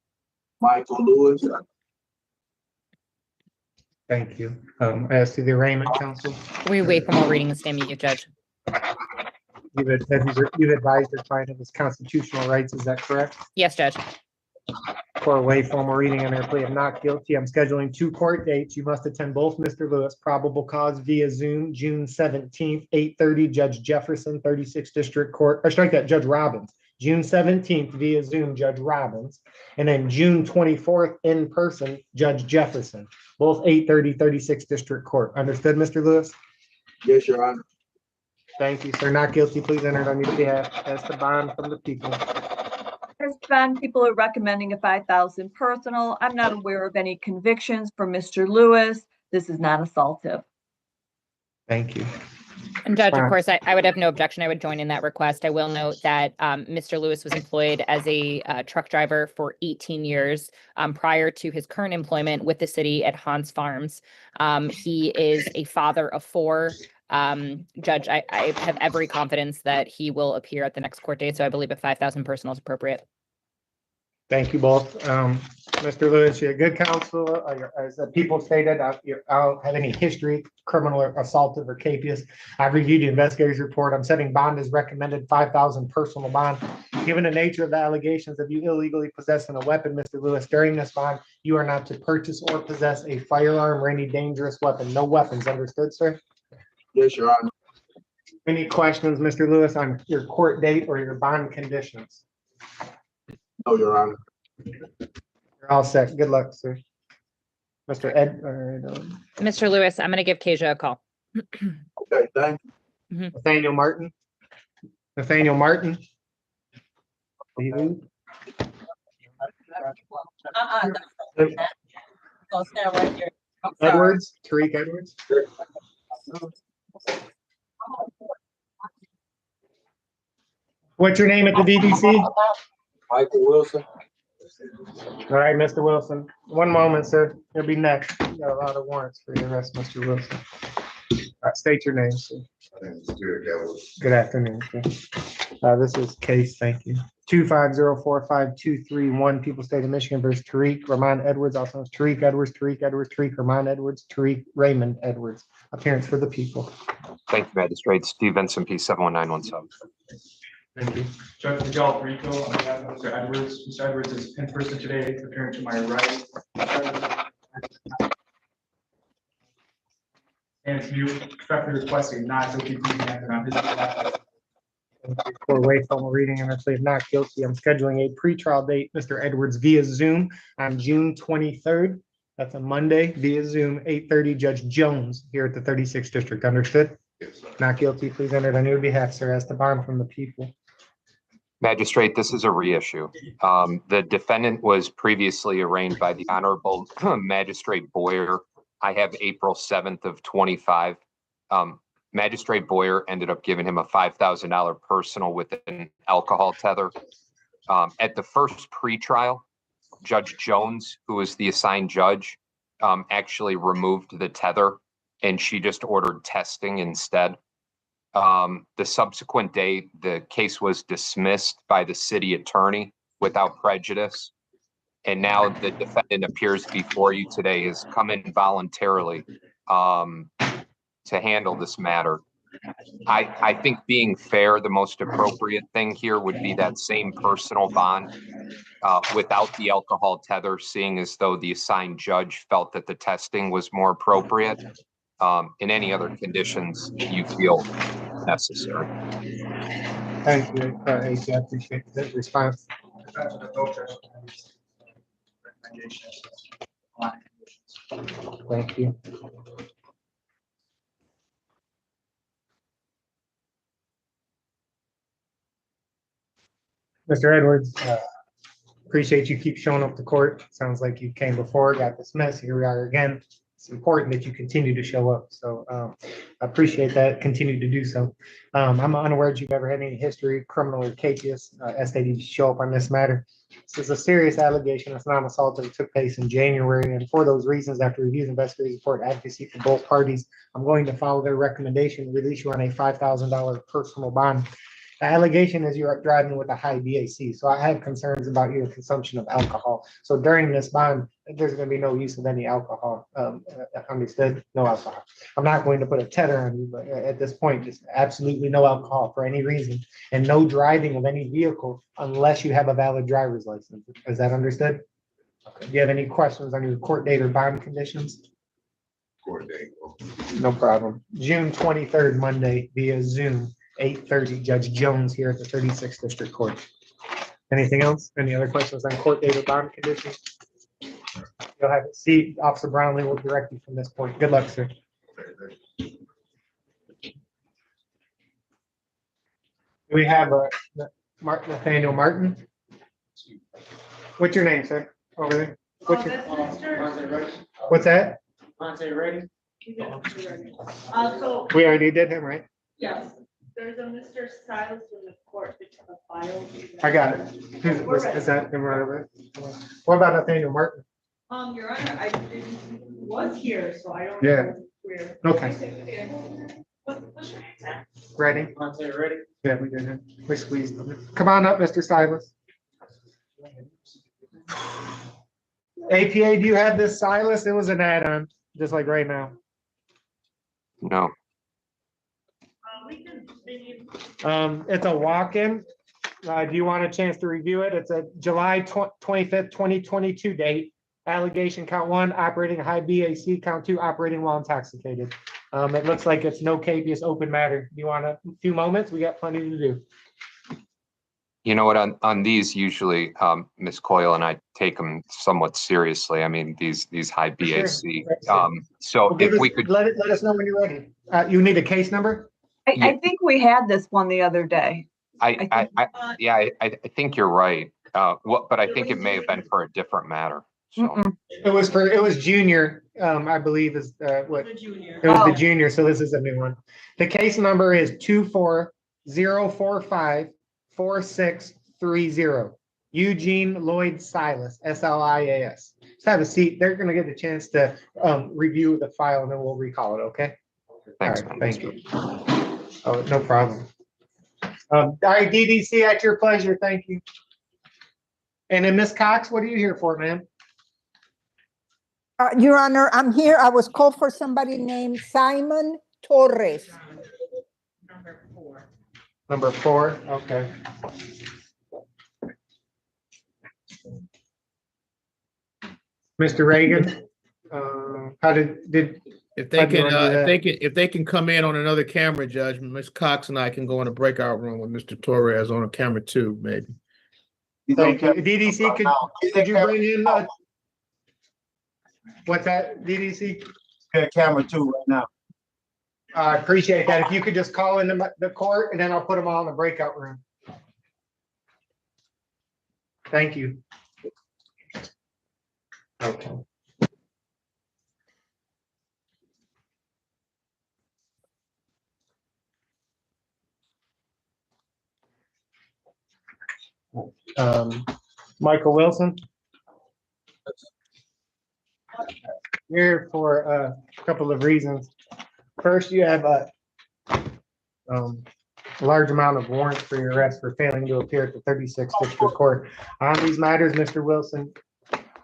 Michael Lewis. Thank you. As to the arraignment counsel. We wait for more reading the stand mute, Judge. You've advised your client of his constitutional rights, is that correct? Yes, Judge. For a way formal reading on their plea of not guilty, I'm scheduling 2 court dates. You must attend both. Mr. Lewis, probable cause via Zoom, June 17th, 8:30, Judge Jefferson, 36th District Court, or strike that, Judge Robbins. June 17th via Zoom, Judge Robbins, and then June 24th in person, Judge Jefferson, both 8:30, 36th District Court. Understood, Mr. Lewis? Yes, Your Honor. Thank you, sir. Not guilty, please enter on your behalf. That's the bond from the people. As bond, people are recommending a 5,000 personal. I'm not aware of any convictions for Mr. Lewis. This is not assaultive. Thank you. And Judge, of course, I would have no objection. I would join in that request. I will note that Mr. Lewis was employed as a truck driver for 18 years prior to his current employment with the city at Hans Farms. He is a father of 4. Judge, I have every confidence that he will appear at the next court date, so I believe a 5,000 personal is appropriate. Thank you both. Mr. Lewis, you're a good counsel. As the people stated, I don't have any history, criminal or assaultive or capious. I've reviewed the investigator's report. I'm setting bond as recommended, 5,000 personal bond. Given the nature of the allegations of you illegally possessing a weapon, Mr. Lewis, during this bond, you are not to purchase or possess a firearm or any dangerous weapon. No weapons. Understood, sir? Yes, Your Honor. Any questions, Mr. Lewis, on your court date or your bond conditions? No, Your Honor. You're all set. Good luck, sir. Mr. Ed. Mr. Lewis, I'm going to give Kasia a call. Okay, thank you. Nathaniel Martin. Nathaniel Martin. Will you leave? Edwards, Tariq Edwards. What's your name at the DDC? Michael Wilson. All right, Mr. Wilson. One moment, sir. You'll be next. You got a lot of warrants for your arrest, Mr. Wilson. State your name, sir. Good afternoon, sir. This is case, thank you. 2504523 People State of Michigan versus Tariq Ramon Edwards, also known as Tariq Edwards, Tariq Ramon Edwards, Tariq Raymond Edwards. Appearance for the people. Thank you, Magistrate. Steve Benson, P 71917. Thank you. Judge Miguel Rico, on behalf of Mr. Edwards. Mr. Edwards is in person today, appearing to my right. And if you respectfully request a not guilty plea enacted on his behalf. For way formal reading and plea of not guilty, I'm scheduling a pretrial date, Mr. Edwards, via Zoom on June 23rd. That's a Monday via Zoom, 8:30, Judge Jones here at the 36th District. Understood? Yes, sir. Not guilty, please enter on your behalf, sir, as the bond from the people. Magistrate, this is a reissue. The defendant was previously arraigned by the Honorable Magistrate Boyer. I have April 7th of 25. Magistrate Boyer ended up giving him a $5,000 personal with an alcohol tether. At the first pretrial, Judge Jones, who was the assigned judge, actually removed the tether and she just ordered testing instead. The subsequent day, the case was dismissed by the city attorney without prejudice. And now the defendant appears before you today, has come in voluntarily to handle this matter. I think being fair, the most appropriate thing here would be that same personal bond without the alcohol tether, seeing as though the assigned judge felt that the testing was more appropriate. In any other conditions you feel necessary. Thank you, AC. I appreciate that response. Thank you. Mr. Edwards, appreciate you keep showing up to court. Sounds like you came before, got dismissed. Here we are again. It's important that you continue to show up. So I appreciate that. Continue to do so. I'm unaware that you've ever had any history, criminal or capious, STD to show up on this matter. This is a serious allegation. It's not an assault that took place in January. And for those reasons, after review the investigative report, advocacy for both parties, I'm going to follow their recommendation, release you on a $5,000 personal bond. The allegation is you're driving with a high BAC, so I have concerns about your consumption of alcohol. So during this bond, there's gonna be no use of any alcohol, understood? No alcohol. I'm not going to put a tether on you, but at this point, just absolutely no alcohol for any reason, and no driving of any vehicle unless you have a valid driver's license. Is that understood? Do you have any questions on your court date or bond conditions? Court date. No problem. June 23rd, Monday via Zoom, 8:30, Judge Jones here at the 36th District Court. Anything else? Any other questions on court date or bond conditions? You'll have a seat. Officer Brownlee will direct you from this point. Good luck, sir. We have Nathaniel Martin. What's your name, sir? Over there. What's that? We already did him, right? Yes, there's a Mr. Silas in the court to the file. I got it. Is that him right over there? What about Nathaniel Martin? Your Honor, I was here, so I don't. Yeah. know where. Okay. What's your name, sir? Ready? Ready? Yeah, we did it. We squeezed them. Come on up, Mr. Silas. APA, do you have this, Silas? It was an add-on, just like right now. No. We can maybe. It's a walk-in. Do you want a chance to review it? It's a July 25th, 2022 date. Allegation count 1, operating a high BAC, count 2, operating while intoxicated. It looks like it's no capious open matter. Do you want a few moments? We got plenty to do. You know what, on these, usually, Ms. Coyle and I take them somewhat seriously. I mean, these high BAC. Sure. So Well, if we could. let us know when you're ready. You need a case number? I think we had this one the other day. I think you're right. But I think it may have been for a different matter. So It was junior, I believe is what. The junior. It was the junior, so this is a new one. The case number is 240454630. Eugene Lloyd Silas, SLIAS. Just have a seat. They're gonna get a chance to review the file and then we'll recall it, okay? thanks, All right, man. thank you. Oh, no problem. All right, DDC, at your pleasure. Thank you. And then Ms. Cox, what are you here for, ma'am? Your Honor, I'm here. I was called for somebody named Simon Torres. Number 4, okay. Mr. Reagan, how did if they can if they can come in on another camera, Judge, Ms. Cox and I can go in a breakout room with Mr. Torres on a camera 2, maybe. Thank you. DDC, could you bring in what's that, DDC? Camera 2 right now. I appreciate that. If you could just call in the court and then I'll put them all in the breakout room. Thank you. Okay. Michael Wilson. Here for a couple of reasons. First, you have a large amount of warrants for your arrest for failing to appear at the 36th District Court. On these matters, Mr. Wilson,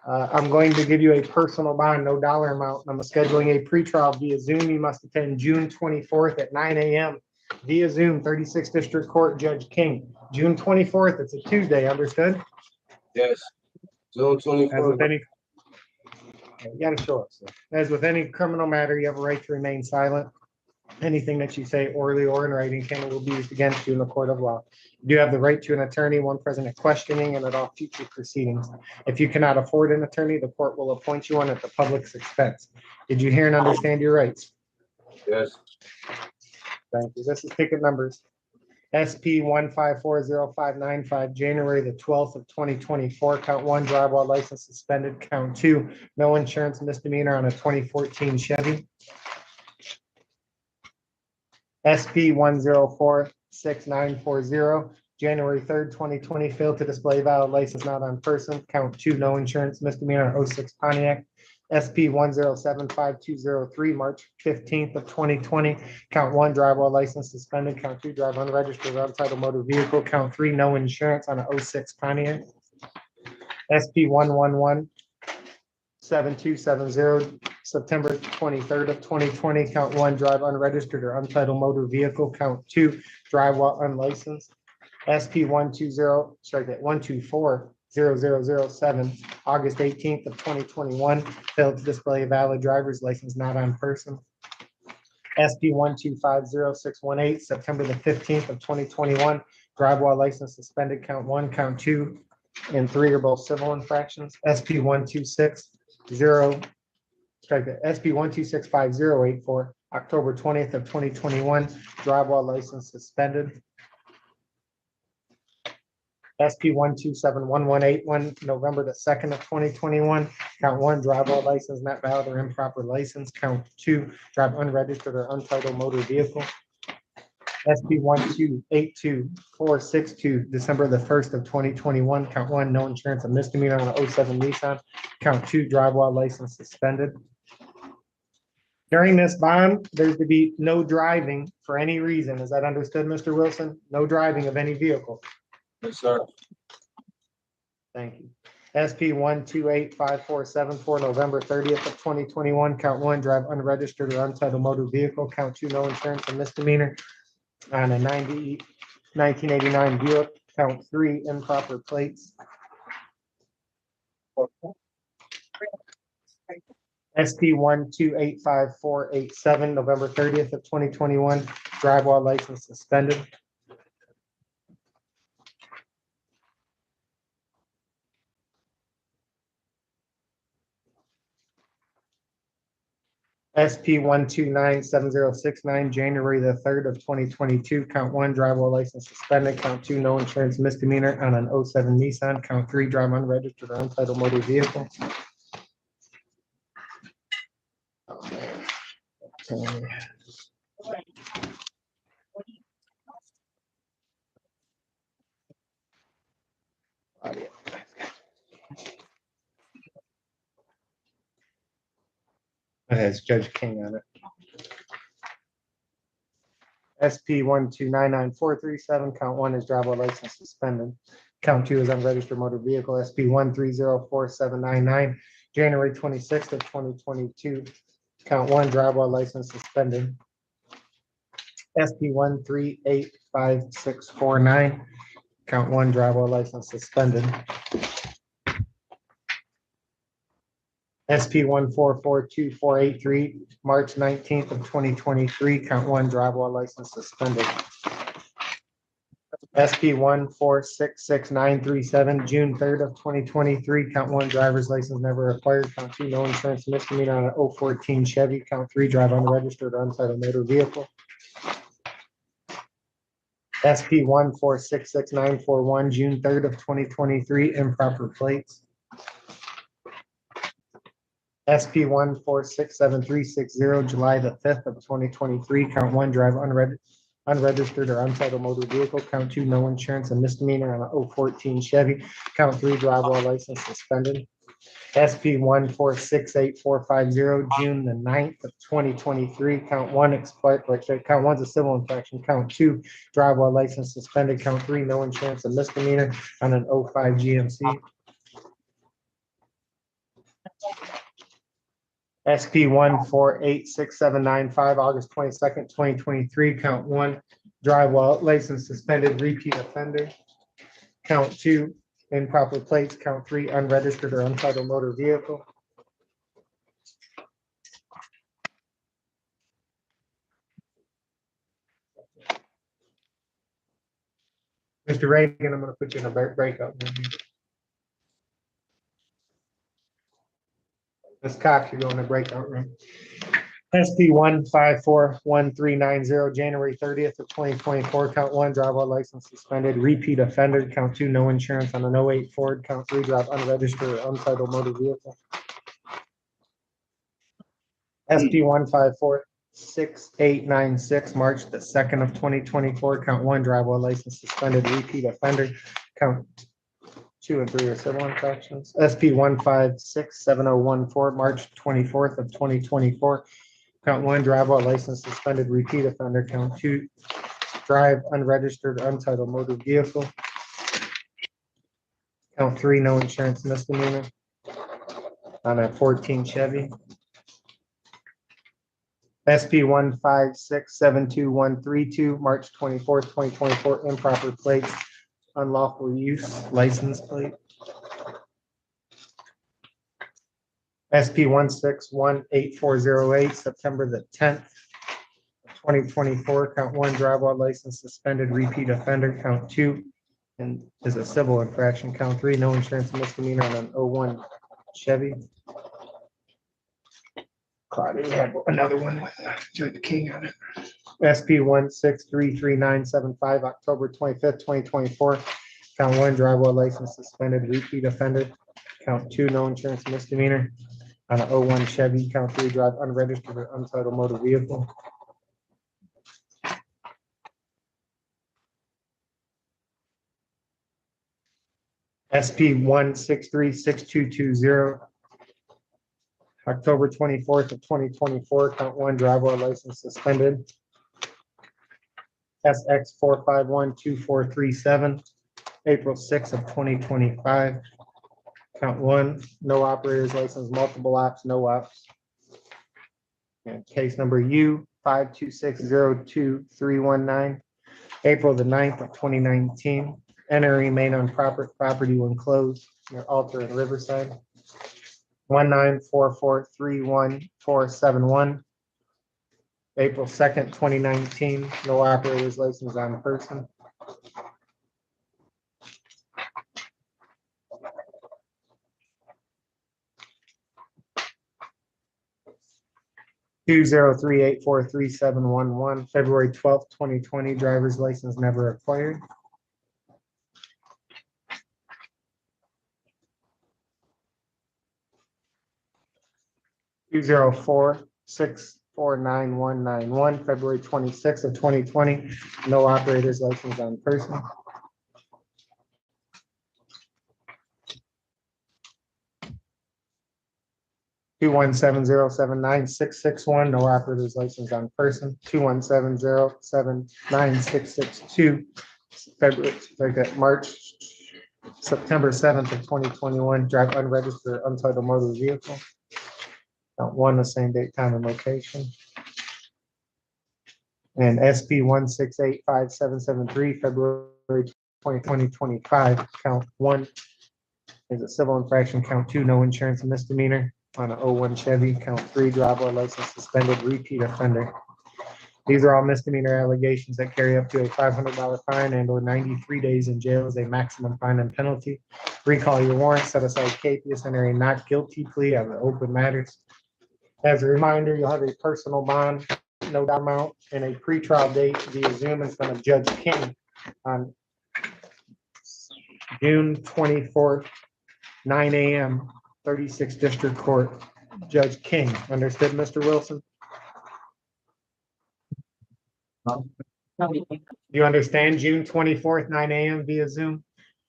I'm going to give you a personal bond, no dollar amount. I'm scheduling a pretrial via Zoom. You must attend June 24th at 9 a.m. via Zoom, 36th District Court, Judge King. June 24th, it's a Tuesday, understood? Yes. June 24th. You gotta show up, sir. As with any criminal matter, you have a right to remain silent. Anything that you say orally or in writing can and will be used against you in the court of law. You do have the right to an attorney, one present at questioning and at all future proceedings. If you cannot afford an attorney, the court will appoint you one at the public's expense. Did you hear and understand your rights? Yes. Thank you. This is ticket numbers. SP 1540595, January the 12th of 2024, count 1, drive while license suspended, count 2, no insurance misdemeanor on a 2014 Chevy. SP 1046940, January 3rd, 2020, failed to display valid license not on person, count 2, no insurance misdemeanor on 06 Pontiac. SP 1075203, March 15th of 2020. Count 1, driveway license suspended. Count 2, drive unregistered or untitled motor vehicle. Count 3, no insurance on a 06 Pontiac. SP 1117270, September 23rd of 2020. Count 1, drive unregistered or untitled motor vehicle. Count 2, drive while unlicensed. SP 1240007, August 18th of 2021, failed to display a valid driver's license not on person. SP 1250618, September the 15th of 2021, drive while license suspended. Count 1, count 2, and 3 are both civil infractions. SP 1265084, October 20th of 2021, drive while license suspended. SP 1271181, November the 2nd of 2021. Count 1, drive while license not valid or improper license. Count 2, drive unregistered or untitled motor vehicle. SP 1282462, December the 1st of 2021. Count 1, no insurance, a misdemeanor on a 07 Nissan. Count 2, drive while license suspended. During this bond, there's to be no driving for any reason. Is that understood, Mr. Wilson? No driving of any vehicle. Yes, sir. Thank you. SP 1285474, November 30th of 2021. Count 1, drive unregistered or untitled motor vehicle. Count 2, no insurance, a misdemeanor on a 1989 Buick. Count 3, improper plates. SP 1285487, November 30th of 2021, drive while license suspended. SP 1297069, January the 3rd of 2022, count 1, drive while license suspended. Count 2, no insurance misdemeanor on an 07 Nissan. Count 3, drive unregistered or untitled motor vehicle. Okay. It has Judge King on it. SP 1299437, count 1 is driver license suspended. Count 2 is unregistered motor vehicle. SP 1304799, January 26th of 2022. Count 1, driver license suspended. SP 1385649, count 1, driver license suspended. SP 1442483, March 19th of 2023, count 1, driver license suspended. SP 1466937, June 3rd of 2023, count 1, driver's license never acquired. Count 2, no insurance misdemeanor on an 014 Chevy. Count 3, drive unregistered or untitled motor vehicle. SP 1466941, June 3rd of 2023, improper plates. SP 1467360, July the 5th of 2023, count 1, drive unregistered or untitled motor vehicle. Count 2, no insurance, a misdemeanor on an 014 Chevy. Count 3, drive while license suspended. SP 1468450, June the 9th of 2023, count 1, expired, count 1's a civil infraction. Count 2, drive while license suspended. Count 3, no insurance, a misdemeanor on an 05 GMC. SP 1486795, August 22nd, 2023, count 1, drive while license suspended, repeat offender. Count 2, improper plates. Count 3, unregistered or untitled motor vehicle. Mr. Reagan, I'm going to put you in a breakout room. Ms. Cox, you're going to breakout room. SP 1541390, January 30th of 2024, count 1, drive while license suspended, repeat offender. Count 2, no insurance on an 08 Ford. Count 3, drive unregistered or untitled motor vehicle. SP 1546896, March the 2nd of 2024, count 1, drive while license suspended, repeat offender. Count 2 and 3 are civil infractions. SP 1567014, March 24th of 2024. Count 1, drive while license suspended, repeat offender. Count 2, drive unregistered, untitled motor vehicle. Count 3, no insurance misdemeanor on a 14 Chevy. SP 156723132, March 24th, 2024, improper plates, unlawful use, license plate. SP 1618408, September the 10th, 2024, count 1, drive while license suspended, repeat offender. Count 2 and is a civil infraction. Count 3, no insurance misdemeanor on an 01 Chevy. Claudia had another one with Judge King on it. SP 1633975, October 25th, 2024. Count 1, drive while license suspended, repeat offender. Count 2, no insurance misdemeanor on an 01 Chevy. Count 3, drive unregistered or untitled motor vehicle. SP 1636220, October 24th of 2024, count 1, drive while license suspended. SX 4512437, April 6th of 2025. Count 1, no operators license, multiple ops, no ops. And case number U 52602-319, April the 9th of 2019. Enter and remain on property when closed near Alter and Riverside. 194431471, April 2nd, 2019. No operators license on person. Two 038433711, February 12th, 2020. Driver's license never acquired. 204649191, February 26th of 2020. No operators license on person. Two 170796661, no operators license on person. 217079662, February, September 7th of 2021. Drive unregistered, untitled motor vehicle. Count 1, the same date, time, and location. And SP 1685773, February 2025. Count 1 is a civil infraction. Count 2, no insurance misdemeanor on an 01 Chevy. Count 3, drive while license suspended, repeat offender. These are all misdemeanor allegations that carry up to a $500 fine and or 93 days in jail as a maximum fine and penalty. Recall your warrant, set aside capias, enter a not guilty plea of the open matters. As a reminder, you'll have a personal bond, no doubt amount, and a pretrial date via Zoom in front of Judge King on June 24th, 9 a.m., 36th District Court. Judge King, understood, Mr. Wilson? You understand, June 24th, 9 a.m. via Zoom?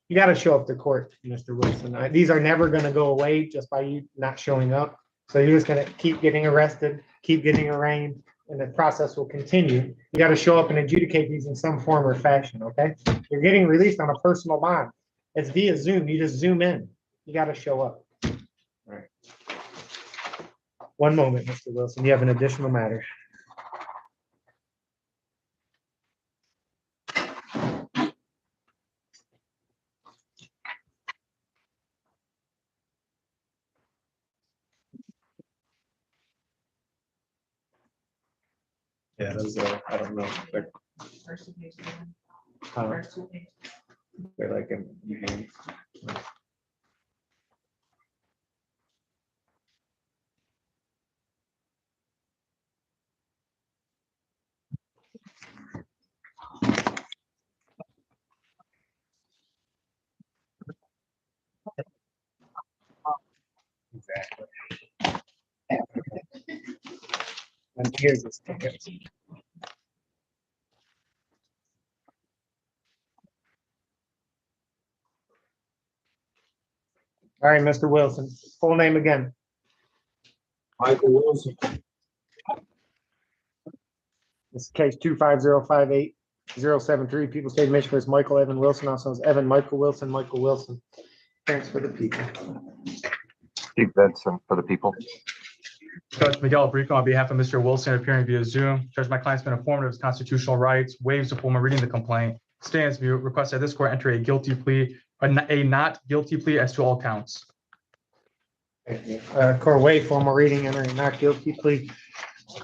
You got to show up to court, Mr. Wilson. These are never going to go away just by you not showing up. So you're just going to keep getting arrested, keep getting arraigned, and the process will continue. You got to show up and adjudicate these in some form or fashion, okay? You're getting released on a personal bond. It's via Zoom. You just zoom in. You got to show up. All right. One moment, Mr. Wilson. You have an additional matter. Yeah, those are, I don't know. They're like in. Exactly. And here's this ticket. All right, Mr. Wilson, full name again. Michael Wilson. This is case 25058-073, People State of Michigan versus Michael Evan Wilson, also known as Evan Michael Wilson, Michael Wilson. Thanks for the people. Steve Benson for the people. Judge Miguel Abrico on behalf of Mr. Wilson appearing via Zoom. Judge, my client's been informed of his constitutional rights, waives the formal reading of the complaint, stands view, requests that this court enter a guilty plea, a not guilty plea as to all counts. Court waive formal reading, entering not guilty plea.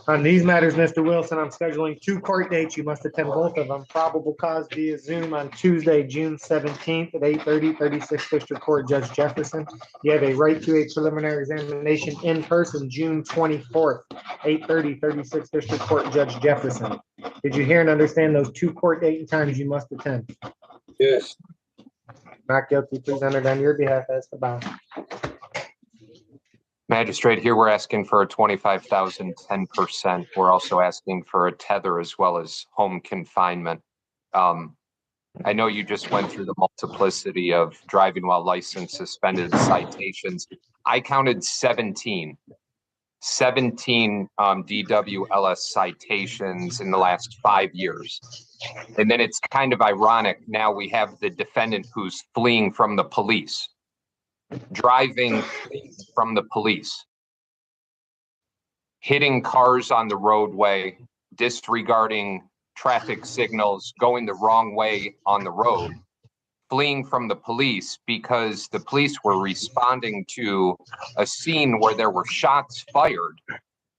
On these matters, Mr. Wilson, I'm scheduling 2 court dates. You must attend both of them. Probable cause via Zoom on Tuesday, June 17th at 8:30, 36th District Court, Judge Jefferson. You have a right to a preliminary examination in person, June 24th, 8:30, 36th District Court, Judge Jefferson. Did you hear and understand those 2 court date and times you must attend? Yes. Not guilty, please entered on your behalf as the bond. Magistrate, here we're asking for a 25,000, 10%. We're also asking for a tether as well as home confinement. I know you just went through the multiplicity of driving while licensed, suspended citations. I counted 17 DWLS citations in the last 5 years. And then it's kind of ironic. Now we have the defendant who's fleeing from the police. Driving from the police, hitting cars on the roadway, disregarding traffic signals, going the wrong way on the road, fleeing from the police because the police were responding to a scene where there were shots fired,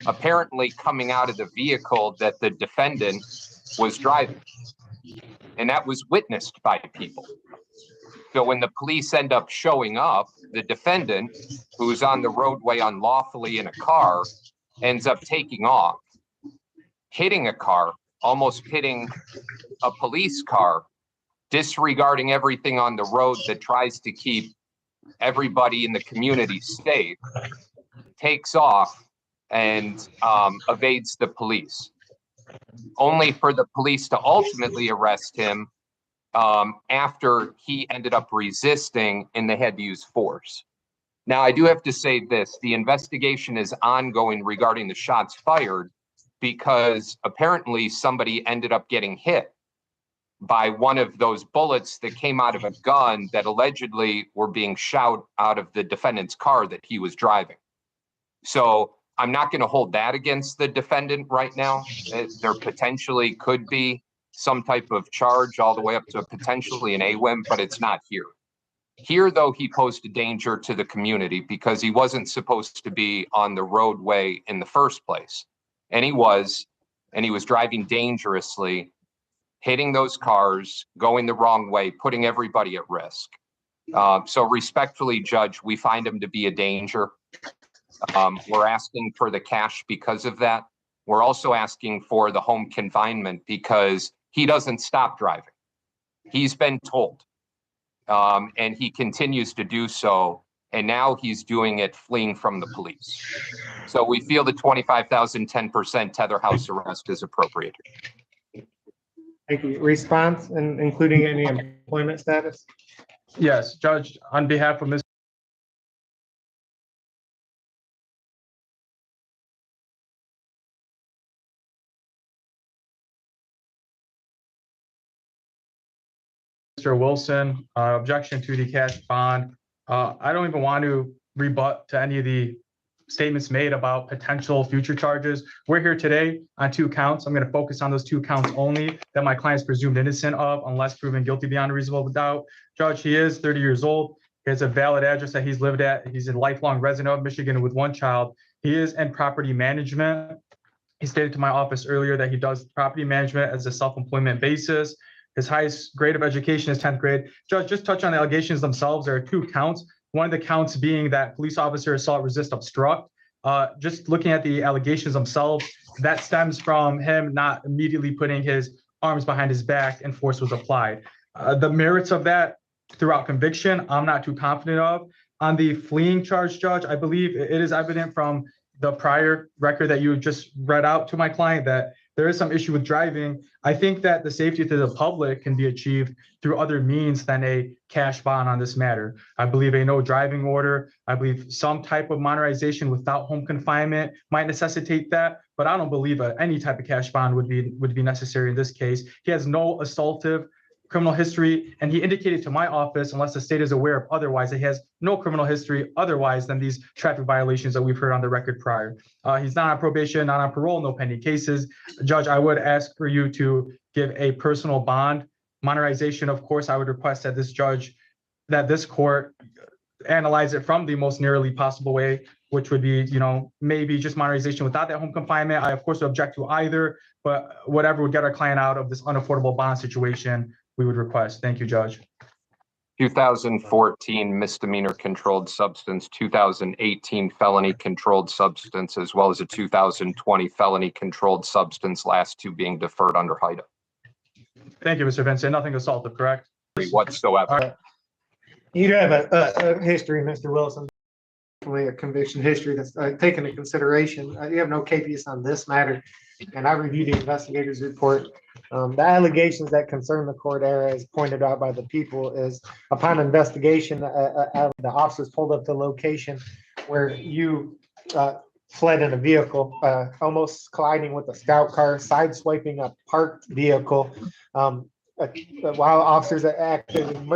apparently coming out of the vehicle that the defendant was driving. And that was witnessed by people. So when the police end up showing up, the defendant, who's on the roadway unlawfully in a car, ends up taking off, hitting a car, almost hitting a police car, disregarding everything on the road that tries to keep everybody in the community safe, takes off and evades the police, only for the police to ultimately arrest him after he ended up resisting and they had to use force. Now, I do have to say this, the investigation is ongoing regarding the shots fired because apparently somebody ended up getting hit by one of those bullets that came out of a gun that allegedly were being shot out of the defendant's car that he was driving. So I'm not going to hold that against the defendant right now. There potentially could be some type of charge all the way up to potentially an AWIM, but it's not here. Here, though, he posed a danger to the community because he wasn't supposed to be on the roadway in the first place. And he was driving dangerously, hitting those cars, going the wrong way, putting everybody at risk. So respectfully, Judge, we find him to be a danger. We're asking for the cash because of that. We're also asking for the home confinement because he doesn't stop driving. He's been told, and he continues to do so. And now he's doing it fleeing from the police. So we feel the 25,000, 10% tether house arrest is appropriate. Thank you. Response, and including any employment status? Yes, Judge, on behalf of Mr. Wilson, objection to the cash bond. I don't even want to rebut to any of the statements made about potential future charges. We're here today on 2 counts. I'm going to focus on those 2 counts only that my client is presumed innocent of unless proven guilty beyond a reasonable doubt. Judge, he is 30 years old. He has a valid address that he's lived at. He's a lifelong resident of Michigan with 1 child. He is in property management. He stated to my office earlier that he does property management as a self-employment basis. His highest grade of education is 10th grade. Judge, just touch on the allegations themselves. There are 2 counts. One of the counts being that police officer assault, resist, obstruct. Just looking at the allegations themselves, that stems from him not immediately putting his arms behind his back and force was applied. The merits of that throughout conviction, I'm not too confident of. On the fleeing charge, Judge, I believe it is evident from the prior record that you just read out to my client that there is some issue with driving. I think that the safety to the public can be achieved through other means than a cash bond on this matter. I believe a no driving order, I believe some type of monitorization without home confinement might necessitate that, but I don't believe any type of cash bond would be necessary in this case. He has no assaultive criminal history, and he indicated to my office, unless the state is aware of otherwise, that he has no criminal history otherwise than these traffic violations that we've heard on the record prior. He's not on probation, not on parole, no pending cases. Judge, I would ask for you to give a personal bond. Monitorization, of course, I would request that this court analyze it from the most nearly possible way, which would be, maybe just monitorization without that home confinement. I, of course, would object to either, but whatever would get our client out of this unaffordable bond situation, we would request. Thank you, Judge. 2014 misdemeanor controlled substance, 2018 felony controlled substance, as well as a 2020 felony controlled substance, last two being deferred under HIDA. Thank you, Mr. Vincent. Nothing assaultive, correct? Whatsoever. You do have a history, Mr. Wilson. Definitely a conviction history that's taken into consideration. You have no capious on this matter, and I reviewed the investigator's report. The allegations that concern the court area, as pointed out by the people, is upon investigation, the officers pulled up the location where you fled in a vehicle, almost colliding with a scout car, sideswiping a parked vehicle. While officers acted